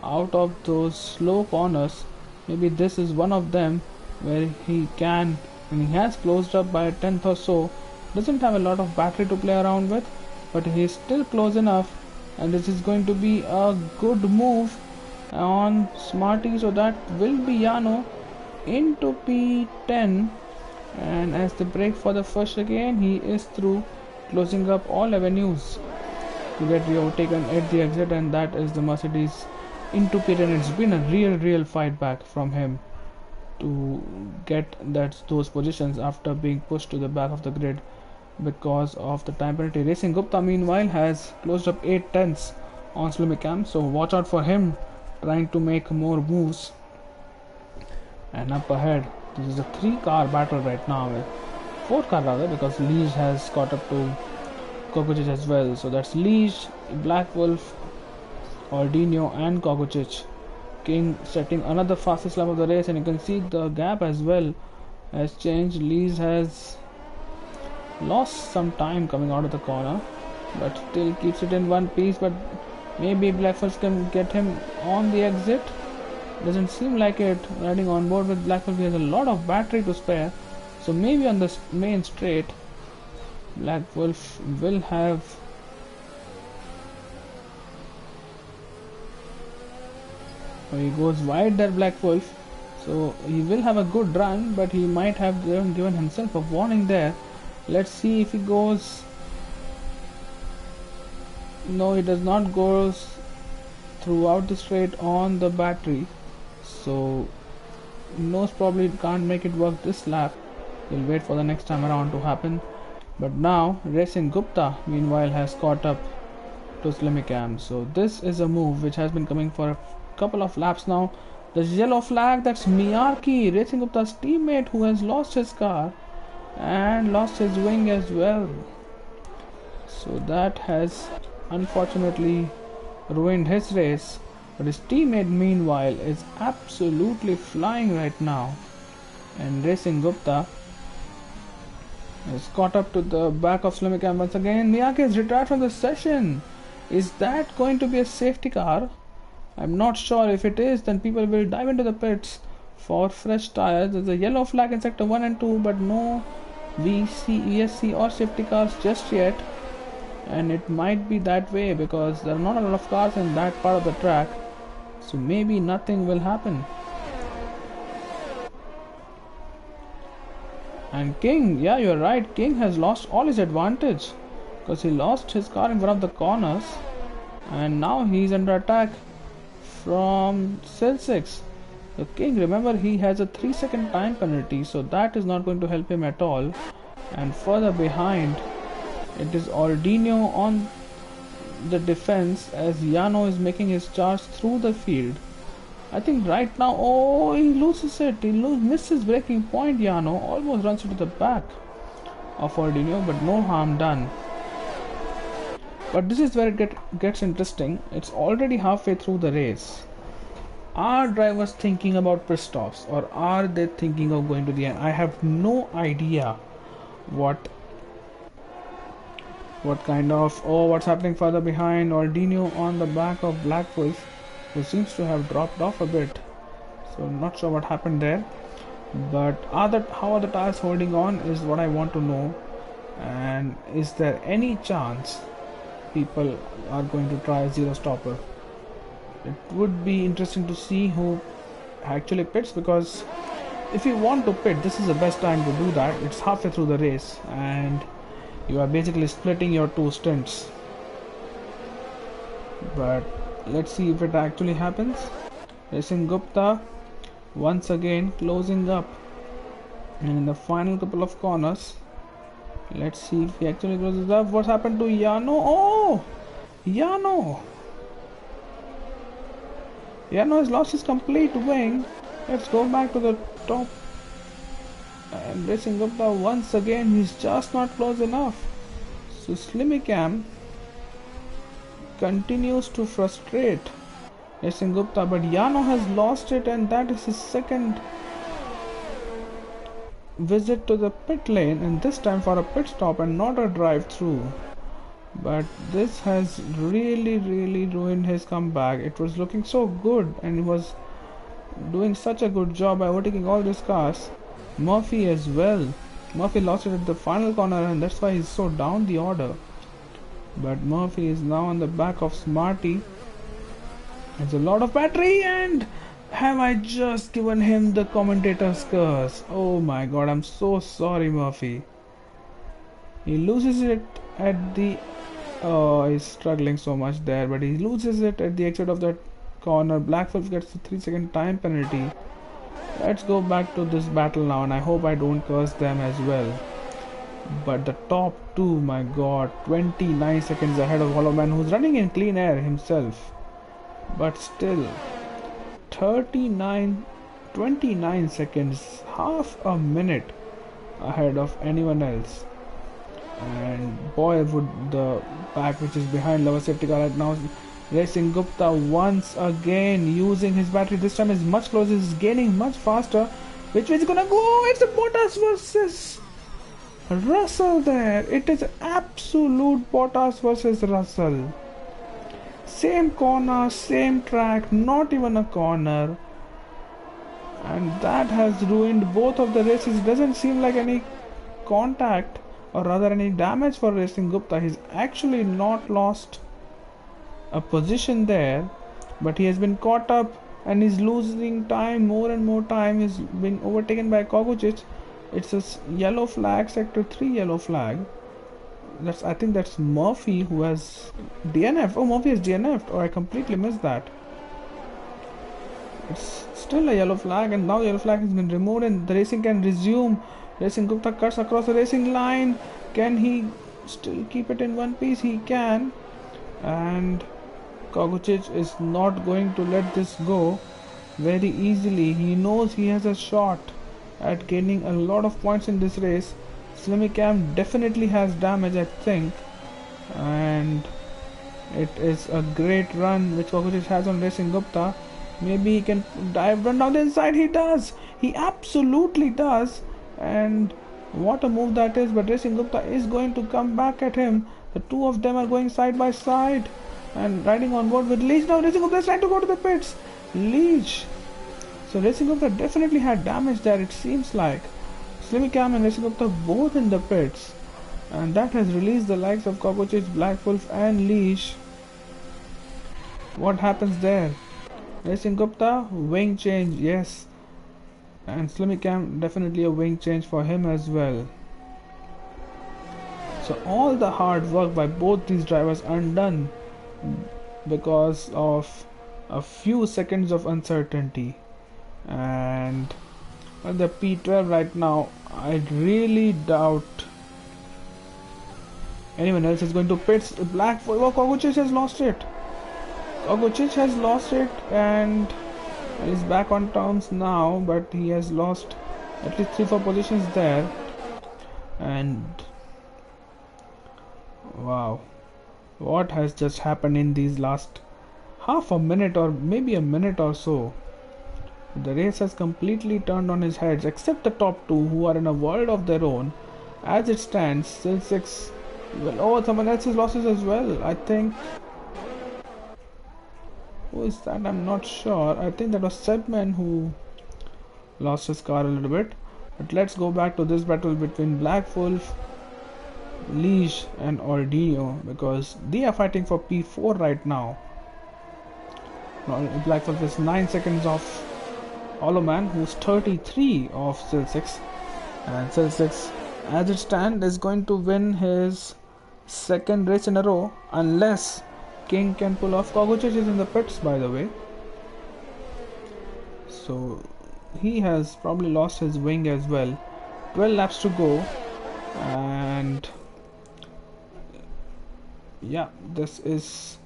out of those slow corners. Maybe this is one of them where he can, when he has closed up by a tenth or so, doesn't have a lot of battery to play around with, but he's still close enough, and this is going to be a good move on Smarty, so that will be Yano into P10, and as the break for the first again, he is through, closing up all avenues to get overtaken at the exit, and that is the Mercedes into P10. It's been a real fight back from him to get those positions after being pushed to the back of the grid because of the time penalty. Racing Gupta meanwhile has closed up 8 tenths on Slimicam, so watch out for him trying to make more moves. And up ahead, this is a 3-car battle right now, 4-car rather, because Liege has caught up to Kokuchich as well. So that's Liege, Black Wolf, Ordino and Kokuchich. King setting another fastest lap of the race, and you can see the gap as well has changed. Liege has lost some time coming out of the corner, but still keeps it in one piece. But maybe Black Wolf can get him on the exit. Doesn't seem like it. Riding on board with Black Wolf, he has a lot of battery to spare, so maybe on the main straight Black Wolf will have he goes wide there, Black Wolf, so he will have a good run, but he might have given himself a warning there. Let's see if he goes. No, he does not go throughout the straight on the battery, so most probably can't make it work this lap. We'll wait for the next time around to happen. But now Racing Gupta meanwhile has caught up to Slimicam, so this is a move which has been coming for a couple of laps now. The yellow flag, that's Miyake, Racing Gupta's teammate, who has lost his car and lost his wing as well, so that has unfortunately ruined his race. But his teammate meanwhile is absolutely flying right now, and Racing Gupta is caught up to the back of Slimicam once again. Miyake is retired from the session. Is that going to be a safety car? I'm not sure. If it is, then people will dive into the pits for fresh tires. There's a yellow flag in sector 1 and 2, but no VSC or safety cars just yet, and it might be that way because there are not a lot of cars in that part of the track, so maybe nothing will happen. And King, yeah, you're right, King has lost all his advantage because he lost his car in one of the corners, and now he's under attack from Cell 6. The King, remember, he has a 3-second time penalty, so that is not going to help him at all. And further behind, it is Ordino on the defense as Yano is making his charge through the field. I think right now, oh, he loses it. He misses breaking point. Yano almost runs into the back of Ordino, but no harm done. But this is where it gets interesting. It's already halfway through the race. Are drivers thinking about pit stops, or are they thinking of going to the end? I have no idea what kind of, oh, what's happening further behind. Ordino on the back of Black Wolf, who seems to have dropped off a bit, so I'm not sure what happened there. But how are the tires holding on is what I want to know, and is there any chance people are going to try a zero stopper? It would be interesting to see who actually pits, because if you want to pit, this is the best time to do that. It's halfway through the race and you are basically splitting your two stints. But let's see if it actually happens. Racing Gupta once again closing up, and in the final couple of corners, let's see if he actually closes up. What's happened to Yano? Oh, Yano has lost his complete wing. Let's go back to the top. And Racing Gupta once again, he's just not close enough. So Slimicam continues to frustrate Racing Gupta, but Yano has lost it, and that is his second visit to the pit lane, and this time for a pit stop and not a drive through. But this has really ruined his comeback. It was looking so good and he was doing such a good job by overtaking all these cars. Murphy as well Murphy lost it at the final corner, and that's why he's so down the order. But Murphy is now on the back of Smarty. There's a lot of battery, and have I just given him the commentator's curse? Oh my god, I'm so sorry, Murphy. He loses it at the... Oh, he's struggling so much there, but he loses it at the exit of that corner. Black Wolf gets the 3-second time penalty. Let's go back to this battle now, and I hope I don't curse them as well. But the top two, my god, 29 seconds ahead of Hollow Man, who's running in clean air himself. But still, 29 seconds, half a minute ahead of anyone else. And boy, would the pack which is behind Lover Safety Car right now, Racing Gupta once again using his battery. This time is much closer, he's gaining much faster. Which way is gonna go? It's a Bottas versus Russell there. It is absolute Bottas versus Russell. Same corner, same track, not even a corner. And that has ruined both of the races. It doesn't seem like any contact, or rather any damage for Racing Gupta. He's actually not lost a position there, but he has been caught up and he's losing time, more and more time. He's been overtaken by Kogucic. It's a yellow flag, sector 3 yellow flag. I think that's Murphy who has DNF. Oh, Murphy has DNF'd. Oh, I completely missed that. It's still a yellow flag, and now the yellow flag has been removed and the racing can resume. Racing Gupta cuts across the racing line. Can he still keep it in one piece? He can. And Kogucic is not going to let this go very easily. He knows he has a shot at gaining a lot of points in this race. Slimmy Cam definitely has damage, I think. And it is a great run which Kogucic has on Racing Gupta. Maybe he can run down the inside. He does. He absolutely does. And what a move that is. But Racing Gupta is going to come back at him. The two of them are going side by side and riding on board with Leach. Now Racing Gupta is trying to go to the pits. Leach. So Racing Gupta definitely had damage there, it seems like. Slimmy Cam and Racing Gupta both in the pits. And that has released the likes of Kogucic, Black Wolf and Leash. What happens there? Racing Gupta, wing change, yes. And Slimmy Cam, definitely a wing change for him as well. So all the hard work by both these drivers undone because of a few seconds of uncertainty. And at the P12 right now, I really doubt anyone else is going to pits. Black Wolf, oh, Kogucic has lost it. Kogucic has lost it and is back on terms now, but he has lost at least 3-4 positions there. And wow, what has just happened in these last half a minute or maybe a minute or so? The race has completely turned on his heads, except the top two who are in a world of their own. As it stands, still 6. Well, oh, someone else has losses as well. I think. Who is that? I'm not sure. I think that was Sebman who lost his car a little bit. But let's go back to this battle between Black Wolf, Leash and Ordino, because they are fighting for P4 right now. Black Wolf is 9 seconds off Hollow Man, who's 33 of Cell 6. And Cell 6, as it stands, is going to win his second race in a row unless King can pull off. Kogucic is in the pits, by the way. So he has probably lost his wing as well. 12 laps to go. And yeah, this is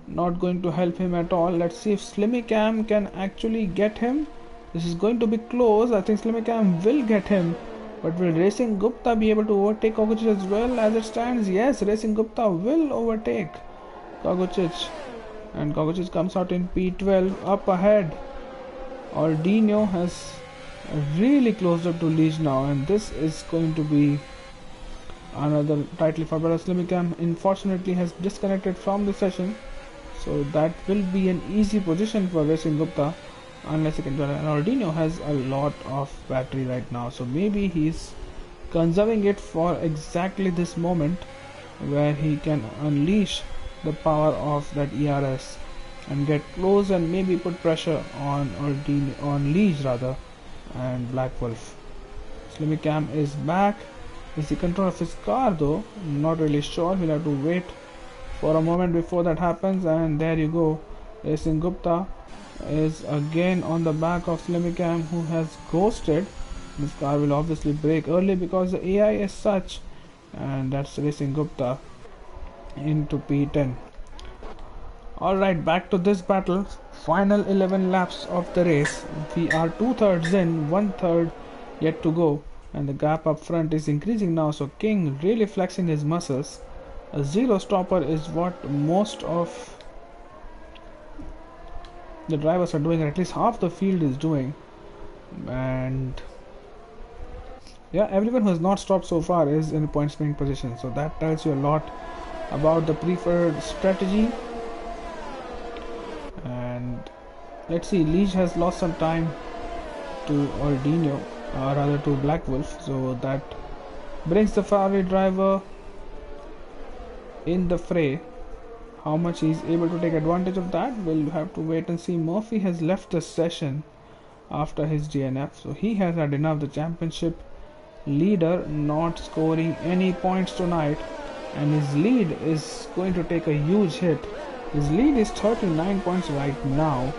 not going to help him at all. Let's see if Slimmy Cam can actually get him. This is going to be close. I think Slimmy Cam will get him. But will Racing Gupta be able to overtake Kogucic as well? As it stands, yes, Racing Gupta will overtake Kogucic. And Kogucic comes out in P12 up ahead. Ordino has really closed up to Leach now, and this is going to be another tightly fought battle. Slimmy Cam unfortunately has disconnected from the session, so that will be an easy position for Racing Gupta unless he can do it. And Ordino has a lot of battery right now, so maybe he's conserving it for exactly this moment where he can unleash the power of that ERS and get close and maybe put pressure on Liege rather, and Black Wolf. Slimmy Cam is back. Is the control of his car though? Not really sure. He'll have to wait for a moment before that happens, and there you go. Racing Gupta is again on the back of Slimmy Cam, who has ghosted. This car will obviously brake early because the AI is such, and that's Racing Gupta into P10. Alright, back to this battle. Final 11 laps of the race. We are 2/3 in, 1/3 yet to go, and the gap up front is increasing now, so King really flexing his muscles. A zero stopper is what most of the drivers are doing, or at least half the field is doing. And yeah, everyone who has not stopped so far is in a point spinning position, so that tells you a lot about the preferred strategy. And let's see, Liege has lost some time to Ordino, or rather to Black Wolf, so that brings the Ferrari driver in the fray. How much he's able to take advantage of that, we'll have to wait and see. Murphy has left the session after his DNF, so he has had enough. The championship leader not scoring any points tonight, and his lead is going to take a huge hit. His lead is 39 points right now,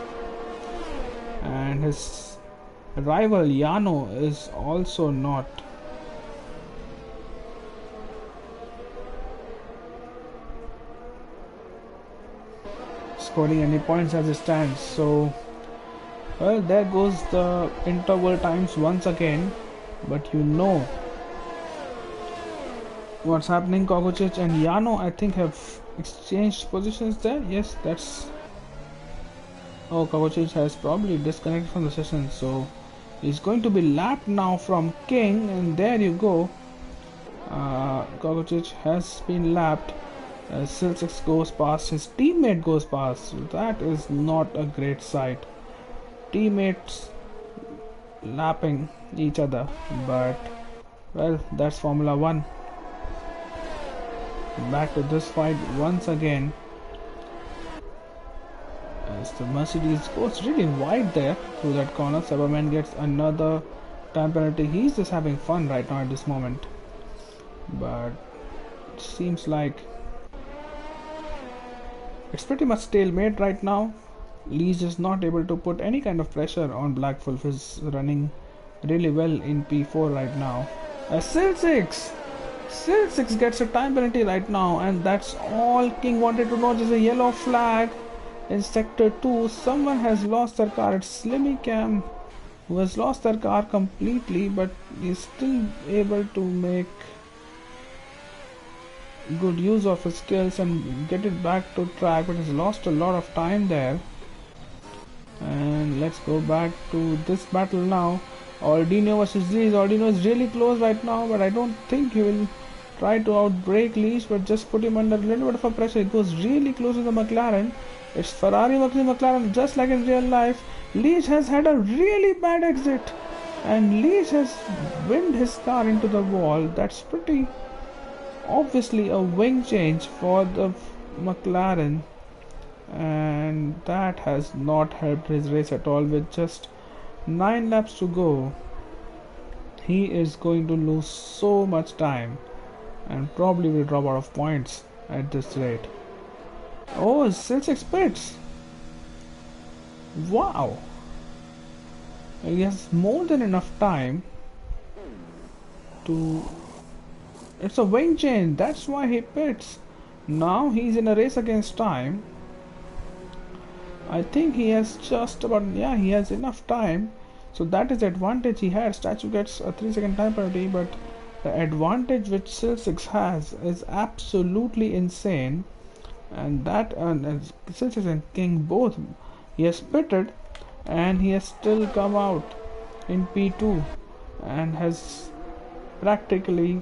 and his rival Yano is also not scoring any points as it stands. So well, there goes the interval times once again, but you know what's happening. Kovacic and Yano, I think, have exchanged positions there. Yes, that's... oh, Kovacic has probably disconnected from the session, so he's going to be lapped now from King, and there you go. Kovacic has been lapped. Silsix goes past, his teammate goes past. So that is not a great sight. Teammates lapping each other, but well, that's Formula 1. Back to this fight once again, as the Mercedes goes really wide there through that corner. Cyberman gets another time penalty. He's just having fun right now at this moment, but it seems like it's pretty much stalemate right now. Liege is not able to put any kind of pressure on Black Wolf. Is running really well in P4 right now. Silsix gets a time penalty right now, and that's all King wanted to know. There's a yellow flag in sector 2. Someone has lost their car. It's Slimmy Cam who has lost their car completely, but is still able to make good use of his skills and get it back to track, but has lost a lot of time there. And let's go back to this battle now. Ordino versus Liege. Ordino is really close right now, but I don't think he will try to outbreak Liege, but just put him under a little bit of a pressure. It goes really close to the McLaren. It's Ferrari versus McLaren, just like in real life. Liege has had a really bad exit, and Liege has winged his car into the wall. That's pretty obviously a wing change for the McLaren, and that has not helped his race at all. With just 9 laps to go, he is going to lose so much time and probably will drop out of points at this rate. Oh, Silsix pits. Wow, he has more than enough time to... it's a wing change, that's why he pits. Now he's in a race against time. I think he has just about... yeah, he has enough time, so that is the advantage he had. Statue gets a 3-second time penalty, but the advantage which Silsix has is absolutely insane. And that Silsix and King both, he has pitted and he has still come out in P2 and has practically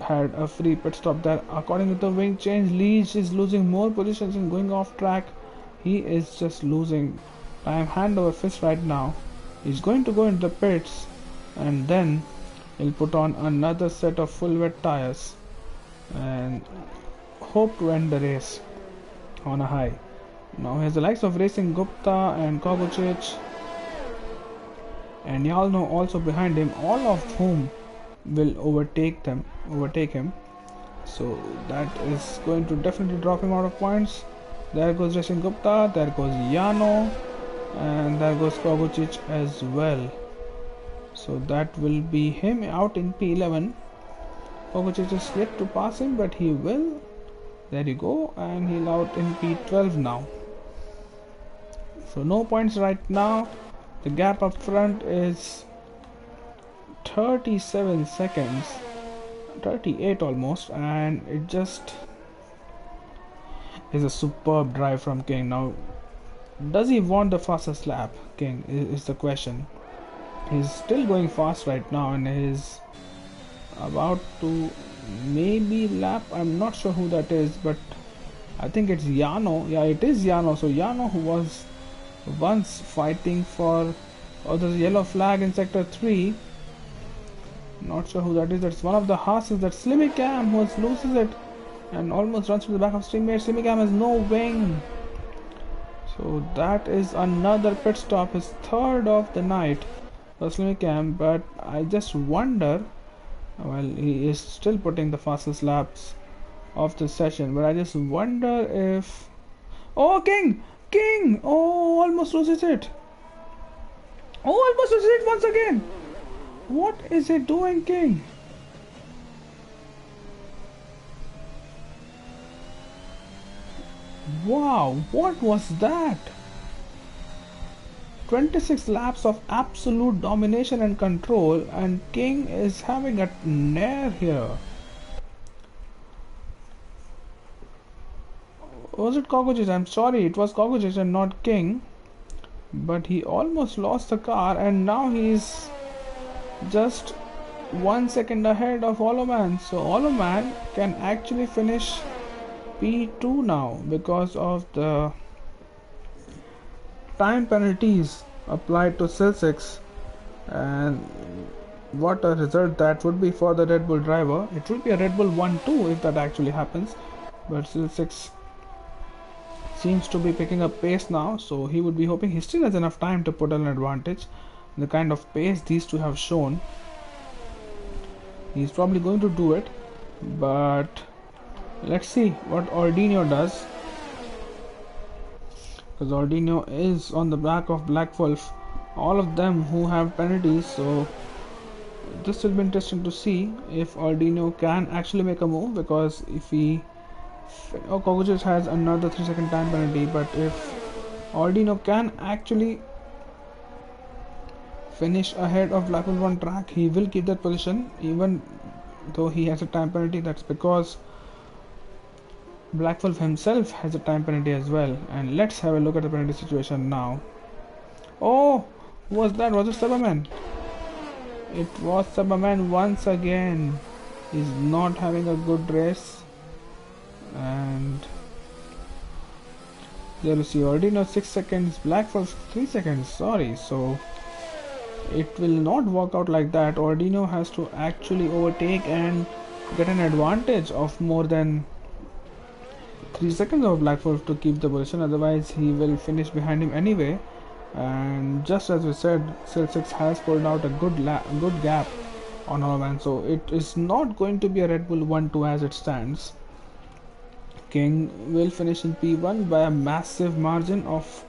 had a free pit stop there. According to the wing change, Liege is losing more positions and going off track. He is just losing time hand over fist right now. He's going to go into the pits, and then He'll put on another set of full wet tires and hope to end the race on a high. Now he has the likes of Racing Gupta and Kovacic and Yalno also behind him, all of whom will overtake him. So that is going to definitely drop him out of points. There goes Racing Gupta, there goes Yano, and there goes Kovacic as well. So that will be him out in P11. Kovacic is yet to pass him, but he will. There you go, and he'll out in P12 now. So no points right now. The gap up front is 37 seconds, 38 almost, and it just is a superb drive from King. Now, does he want the fastest lap? King is the question. He's still going fast right now and is about to maybe lap. I'm not sure who that is, but I think it's Yano. Yeah, it is Yano. So Yano, who was once fighting for the yellow flag in sector 3. Not sure who that is. That's one of the Haas's. That's Slimmy Cam, who loses it and almost runs to the back of his teammate. Slimmy Cam has no wing. So that is another pit stop, his third of the night for Slimmy Cam. But I just wonder, well, he is still putting the fastest laps of the session, but I just wonder if... Oh, King! Oh, almost loses it. Almost loses it once again. What is he doing, King? Wow, what was that? 26 laps of absolute domination and control, and King is having a nair here. Was it Kovacic? I'm sorry, it was Kovacic and not King. But he almost lost the car, and now he's just 1 second ahead of Oloman. So Oloman can actually finish P2 now because of the time penalties applied to Silsix, and what a result that would be for the Red Bull driver. It will be a Red Bull 1-2 if that actually happens, but Silsix seems to be picking up pace now, so he would be hoping he still has enough time to put an advantage. The kind of pace these two have shown, he's probably going to do it, but let's see what Ordino does, because Ordino is on the back of Black Wolf, all of them who have penalties. So this will be interesting to see if Ordino can actually make a move, because if he Kovacic has another 3-second time penalty, but if Ordino can actually finish ahead of Black Wolf on track, he will keep that position even though he has a time penalty. That's because Black Wolf himself has a time penalty as well. And let's have a look at the penalty situation now. Oh, who was that? Was it Saberman? It was Saberman once again. He's not having a good race. And there you see Ordino 6 seconds, Black Wolf 3 seconds, sorry. So it will not work out like that. Ordino has to actually overtake and get an advantage of more than 3 seconds of Black Wolf to keep the position, otherwise he will finish behind him anyway. And just as we said, Silsix has pulled out a good gap on Holoman, so it is not going to be a Red Bull 1-2 as it stands. King will finish in P1 by a massive margin of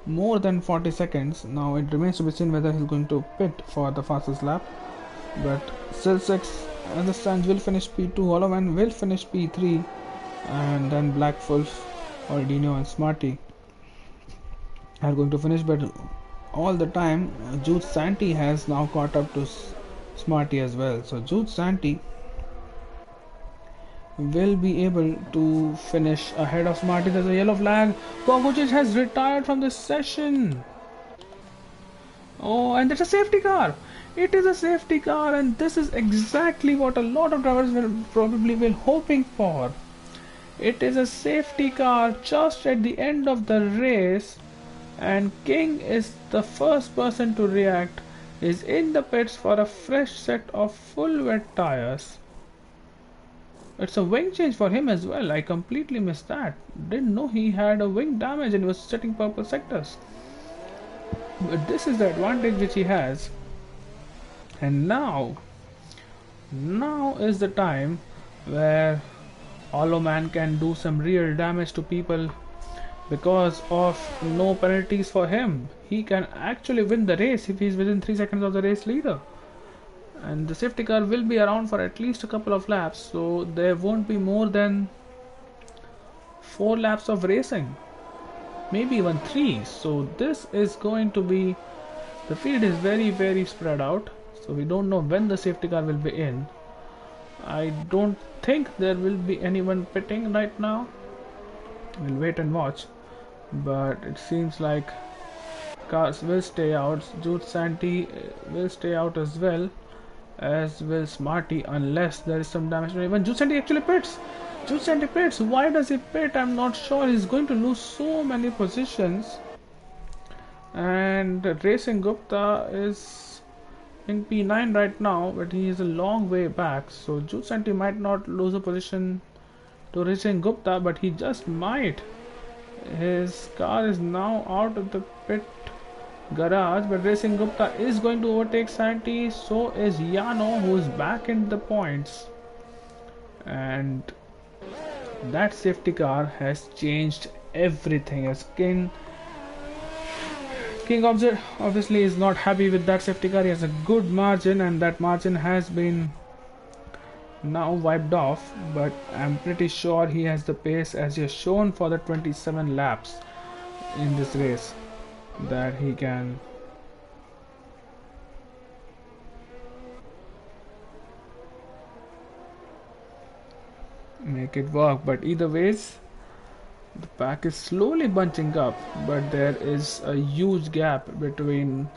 more than 40 seconds. Now it remains to be seen whether he's going to pit for the fastest lap, but Silsix as it stands will finish P2, Holoman will finish P3, and then Black Wolf, Ordino and Smarty are going to finish. But all the time Jude Santi has now caught up to Smarty as well, so Jude Santi will be able to finish ahead of Smarty. There's a yellow flag. Kovacic has retired from this session. Oh, and there's a safety car. It is a safety car, and this is exactly what a lot of drivers will probably be hoping for. It is a safety car just at the end of the race, and King is the first person to react is in the pits for a fresh set of full wet tires. It's a wing change for him as well. I completely missed that. Didn't know he had a wing damage and was setting purple sectors. But this is the advantage which he has. And now is the time where Hollow Man can do some real damage to people because of no penalties for him. He can actually win the race if he's within 3 seconds of the race leader. And the safety car will be around for at least a couple of laps, so there won't be more than 4 laps of racing, maybe even 3. So this is going to be, the field is very spread out, so we don't know when the safety car will be in. I don't think there will be anyone pitting right now. We'll wait and watch, but it seems like cars will stay out. Jude Santi will stay out as well, as will Smarty, unless there is some damage. Even Jude Santi actually pits. Jude Santi pits. Why does he pit? I'm not sure. He's going to lose so many positions. And Racing Gupta is in P9 right now, but he is a long way back. So Jude Santi might not lose a position to Racing Gupta, but he just might. His car is now out of the pit garage, but Racing Gupta is going to overtake Santi. So is Yano, who is back in the points. And that safety car has changed everything. As King obviously is not happy with that safety car. He has a good margin, and that margin has been now wiped off, but I'm pretty sure he has the pace, as he has shown for the 27 laps in this race, that he can make it work. But either ways, the pack is slowly bunching up, but there is a huge gap between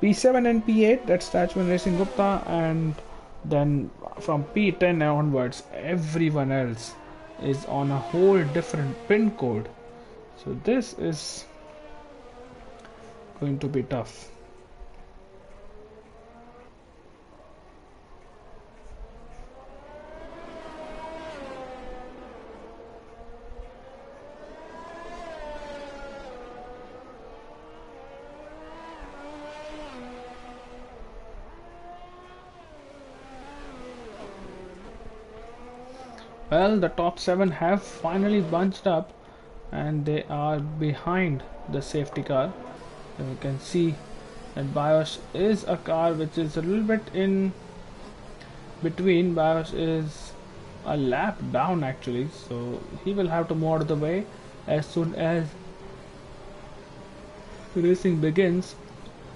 P7 and P8. That's Stachman Racing Gupta, and then from P10 onwards everyone else is on a whole different pin code. So this is going to be tough. Well, the top 7 have finally bunched up, and they are behind the safety car. And you can see that BIOS is a car which is a little bit in between. BIOS is a lap down actually, so he will have to move out of the way as soon as racing begins.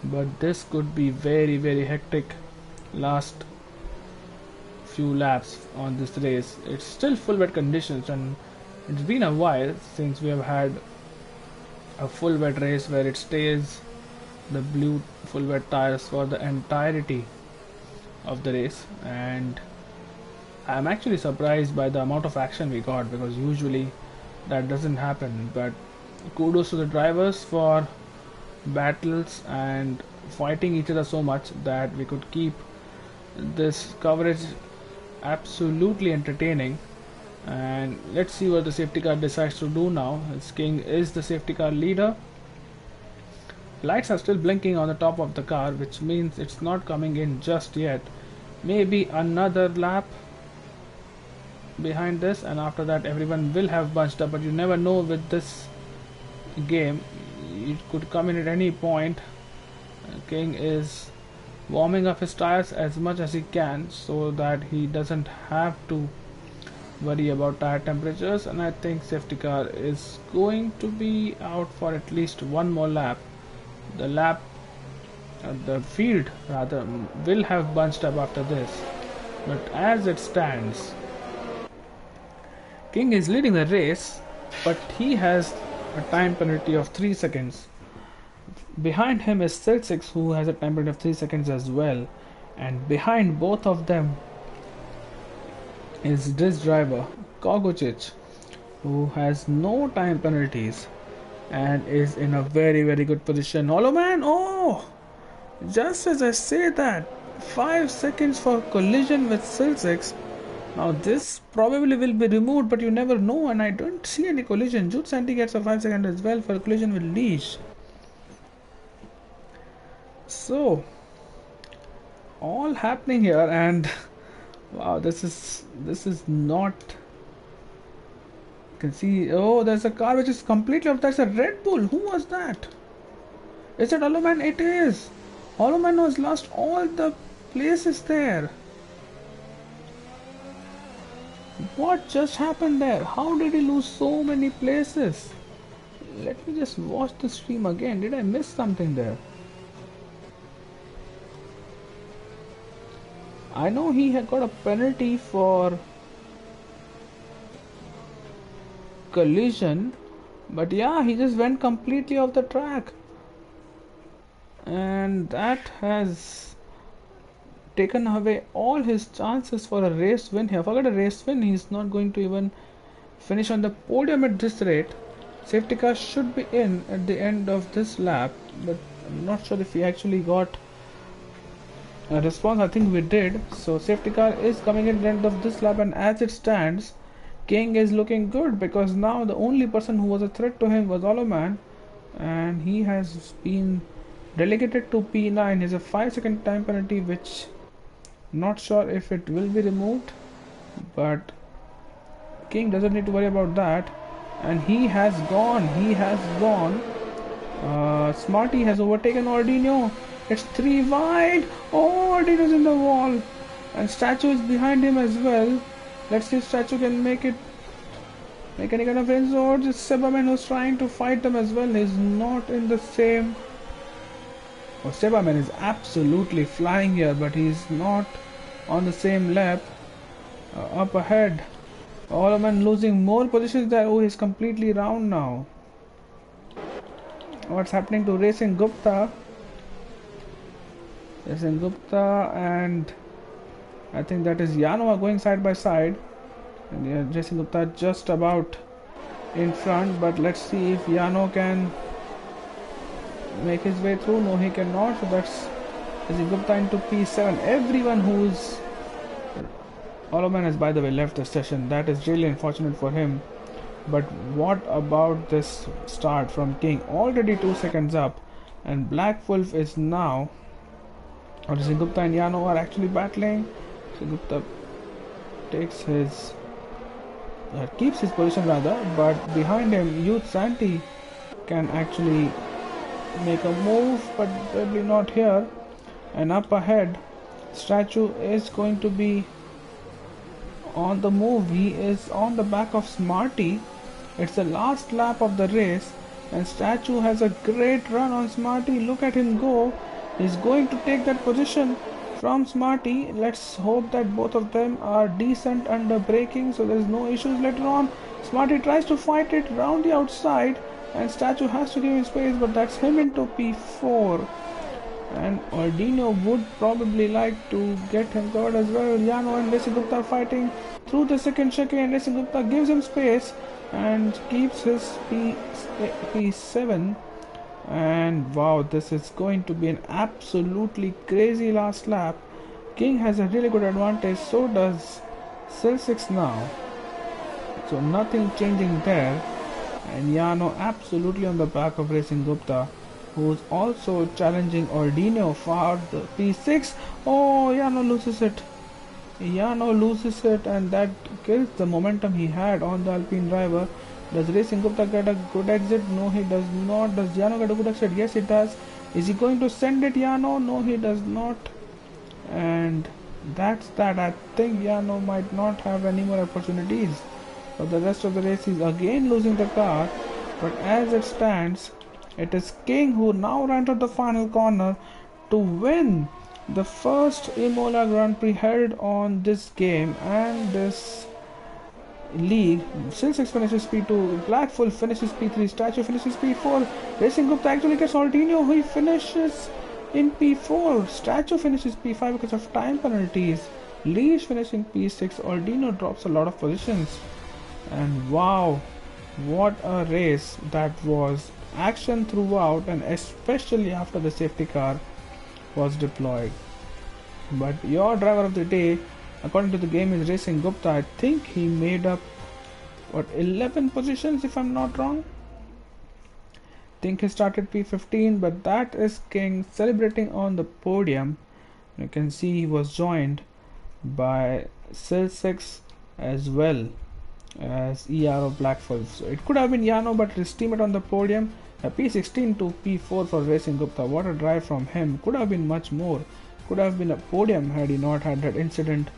But this could be very hectic last few laps on this race. It's still full wet conditions, and it's been a while since we have had a full wet race where it stays the blue full wet tires for the entirety of the race. And I'm actually surprised by the amount of action we got, because usually that doesn't happen. But kudos to the drivers for battles and fighting each other so much that we could keep this coverage absolutely entertaining. And let's see what the safety car decides to do now. King is the safety car leader. Lights are still blinking on the top of the car, which means it's not coming in just yet. Maybe another lap behind this, and after that everyone will have bunched up. But you never know with this game, it could come in at any point. King is warming up his tires as much as he can so that he doesn't have to worry about tire temperatures. And I think safety car is going to be out for at least one more lap. The field rather will have bunched up after this, but as it stands, King is leading the race, but he has a time penalty of 3 seconds. Behind him is Silsix, who has a time penalty of 3 seconds as well, and behind both of them is this driver Kogocic, who has no time penalties and is in a very good position. Hollow Man, oh, Just as I say that, 5 seconds for collision with Silsix. Now this probably will be removed, but you never know, and I don't see any collision. Jude Santi gets a 5 second as well for collision with Leash. So all happening here, and wow, this is not. You can see, oh, there's a car which is completely off. That's a Red Bull. Who was that? Is it Hollow-Man? It is. Hollow-Man has lost all the places there. What just happened there? How did he lose so many places? Let me just watch the stream again. Did I miss something there? I know he had got a penalty for collision, but yeah, he just went completely off the track, and that has taken away all his chances for a race win here. Forget a race win, he's not going to even finish on the podium at this rate. Safety car should be in at the end of this lap, but I'm not sure if he actually got a response. I think we did. So safety car is coming in at the end of this lap, and as it stands, King is looking good, because now the only person who was a threat to him was Hollow-Man, and he has been relegated to P9. Is a 5 second time penalty, which not sure if it will be removed, but King doesn't need to worry about that. And he has gone. Smarty has overtaken Ordino. It's 3 wide. Oh, Ordino's in the wall, and Statue is behind him as well. Let's see if Statue can make any kind of inroads. It's Sebaman who's trying to fight them as well. He's not in the same. Oh, Sebaman is absolutely flying here, but he's not on the same lap. Up ahead, Hollow-Man losing more positions there. Oh, he's completely round now. What's happening to Racing Gupta? And I think that is Yano are going side by side, and yeah, Racing Gupta just about in front, but let's see if Yano can make his way through. No, he cannot. So that's Racing Gupta into P7. Everyone who's Hollow-Man has, by the way, left the session. That is really unfortunate for him. But what about this start from King? Already 2 seconds up, and Black Wolf is now. Racing Gupta and Yano are actually battling. So Gupta takes his keeps his position rather, but behind him Youth Santi can actually make a move, but probably not here. And up ahead, Statue is going to be on the move. He is on the back of Smarty. It's the last lap of the race, and Statue has a great run on Smarty. Look at him go. He's going to take that position from Smarty. Let's hope that both of them are decent under braking, so there's no issues later on. Smarty tries to fight it round the outside, and Statue has to give him space, but that's him into P4. And Ordino would probably like to get him covered as well. Yano and Racing Gupta are fighting through the second chicane. Racing Gupta gives him space and keeps his P7. And wow, this is going to be an absolutely crazy last lap. King has a really good advantage, so does Silsix now. So nothing changing there. And Yano absolutely on the back of Racing Gupta, who's also challenging Ordino for the P6. Oh, Yano loses it, and that kills the momentum he had on the Alpine driver. Does Racing Gupta get a good exit? No, he does not. Does Yano get a good exit? Yes, he does. Is he going to send it, Yano? No, he does not. And that's that. I think Yano might not have any more opportunities. For the rest of the race, he's again losing the car. But as it stands, it is King who now entered the final corner to win the first Imola Grand Prix held on this game and this league. Silsix finishes P2, Black Wolf finishes P3, Statue finishes P4. Racing Gupta actually gets Ordino, he finishes in P4. Statue finishes P5 because of time penalties. Leash finishing P6. Ordino drops a lot of positions. And wow, what a race that was. Action throughout, and especially after the safety car. was deployed. But your driver of the day, according to the game, is Racing Gupta. I think he made up 11 positions if I'm not wrong. I think he started P15, but that is King celebrating on the podium. You can see he was joined by Sil6 as well as Ero Blackful. So it could have been Yano, but his teammate on the podium. A P16 to P4 for Racing Gupta. What a drive from him. Could have been much more. Could have been a podium had he not had that incident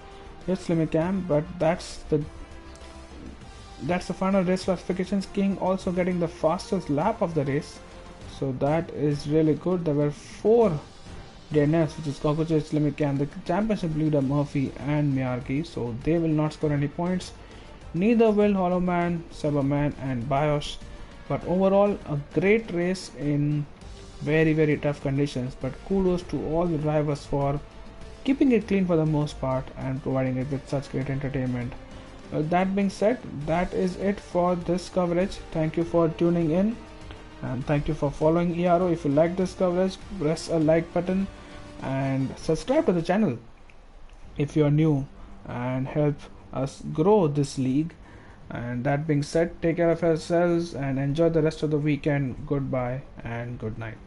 with Slimicam. But that's the final race classifications. King also getting the fastest lap of the race. So that is really good. There were 4 DNFs, which is Cockroaches, Slimicam, the championship leader Murphy and Miyake. So they will not score any points. Neither will Hollowman, Cyberman and Bios. But overall, a great race in very tough conditions. But kudos to all the drivers for keeping it clean for the most part and providing it with such great entertainment. With that being said, that is it for this coverage. Thank you for tuning in and thank you for following Ero. If you like this coverage, press a like button and subscribe to the channel if you are new and help us grow this league. And that being said, take care of yourselves and enjoy the rest of the weekend. Goodbye and good night.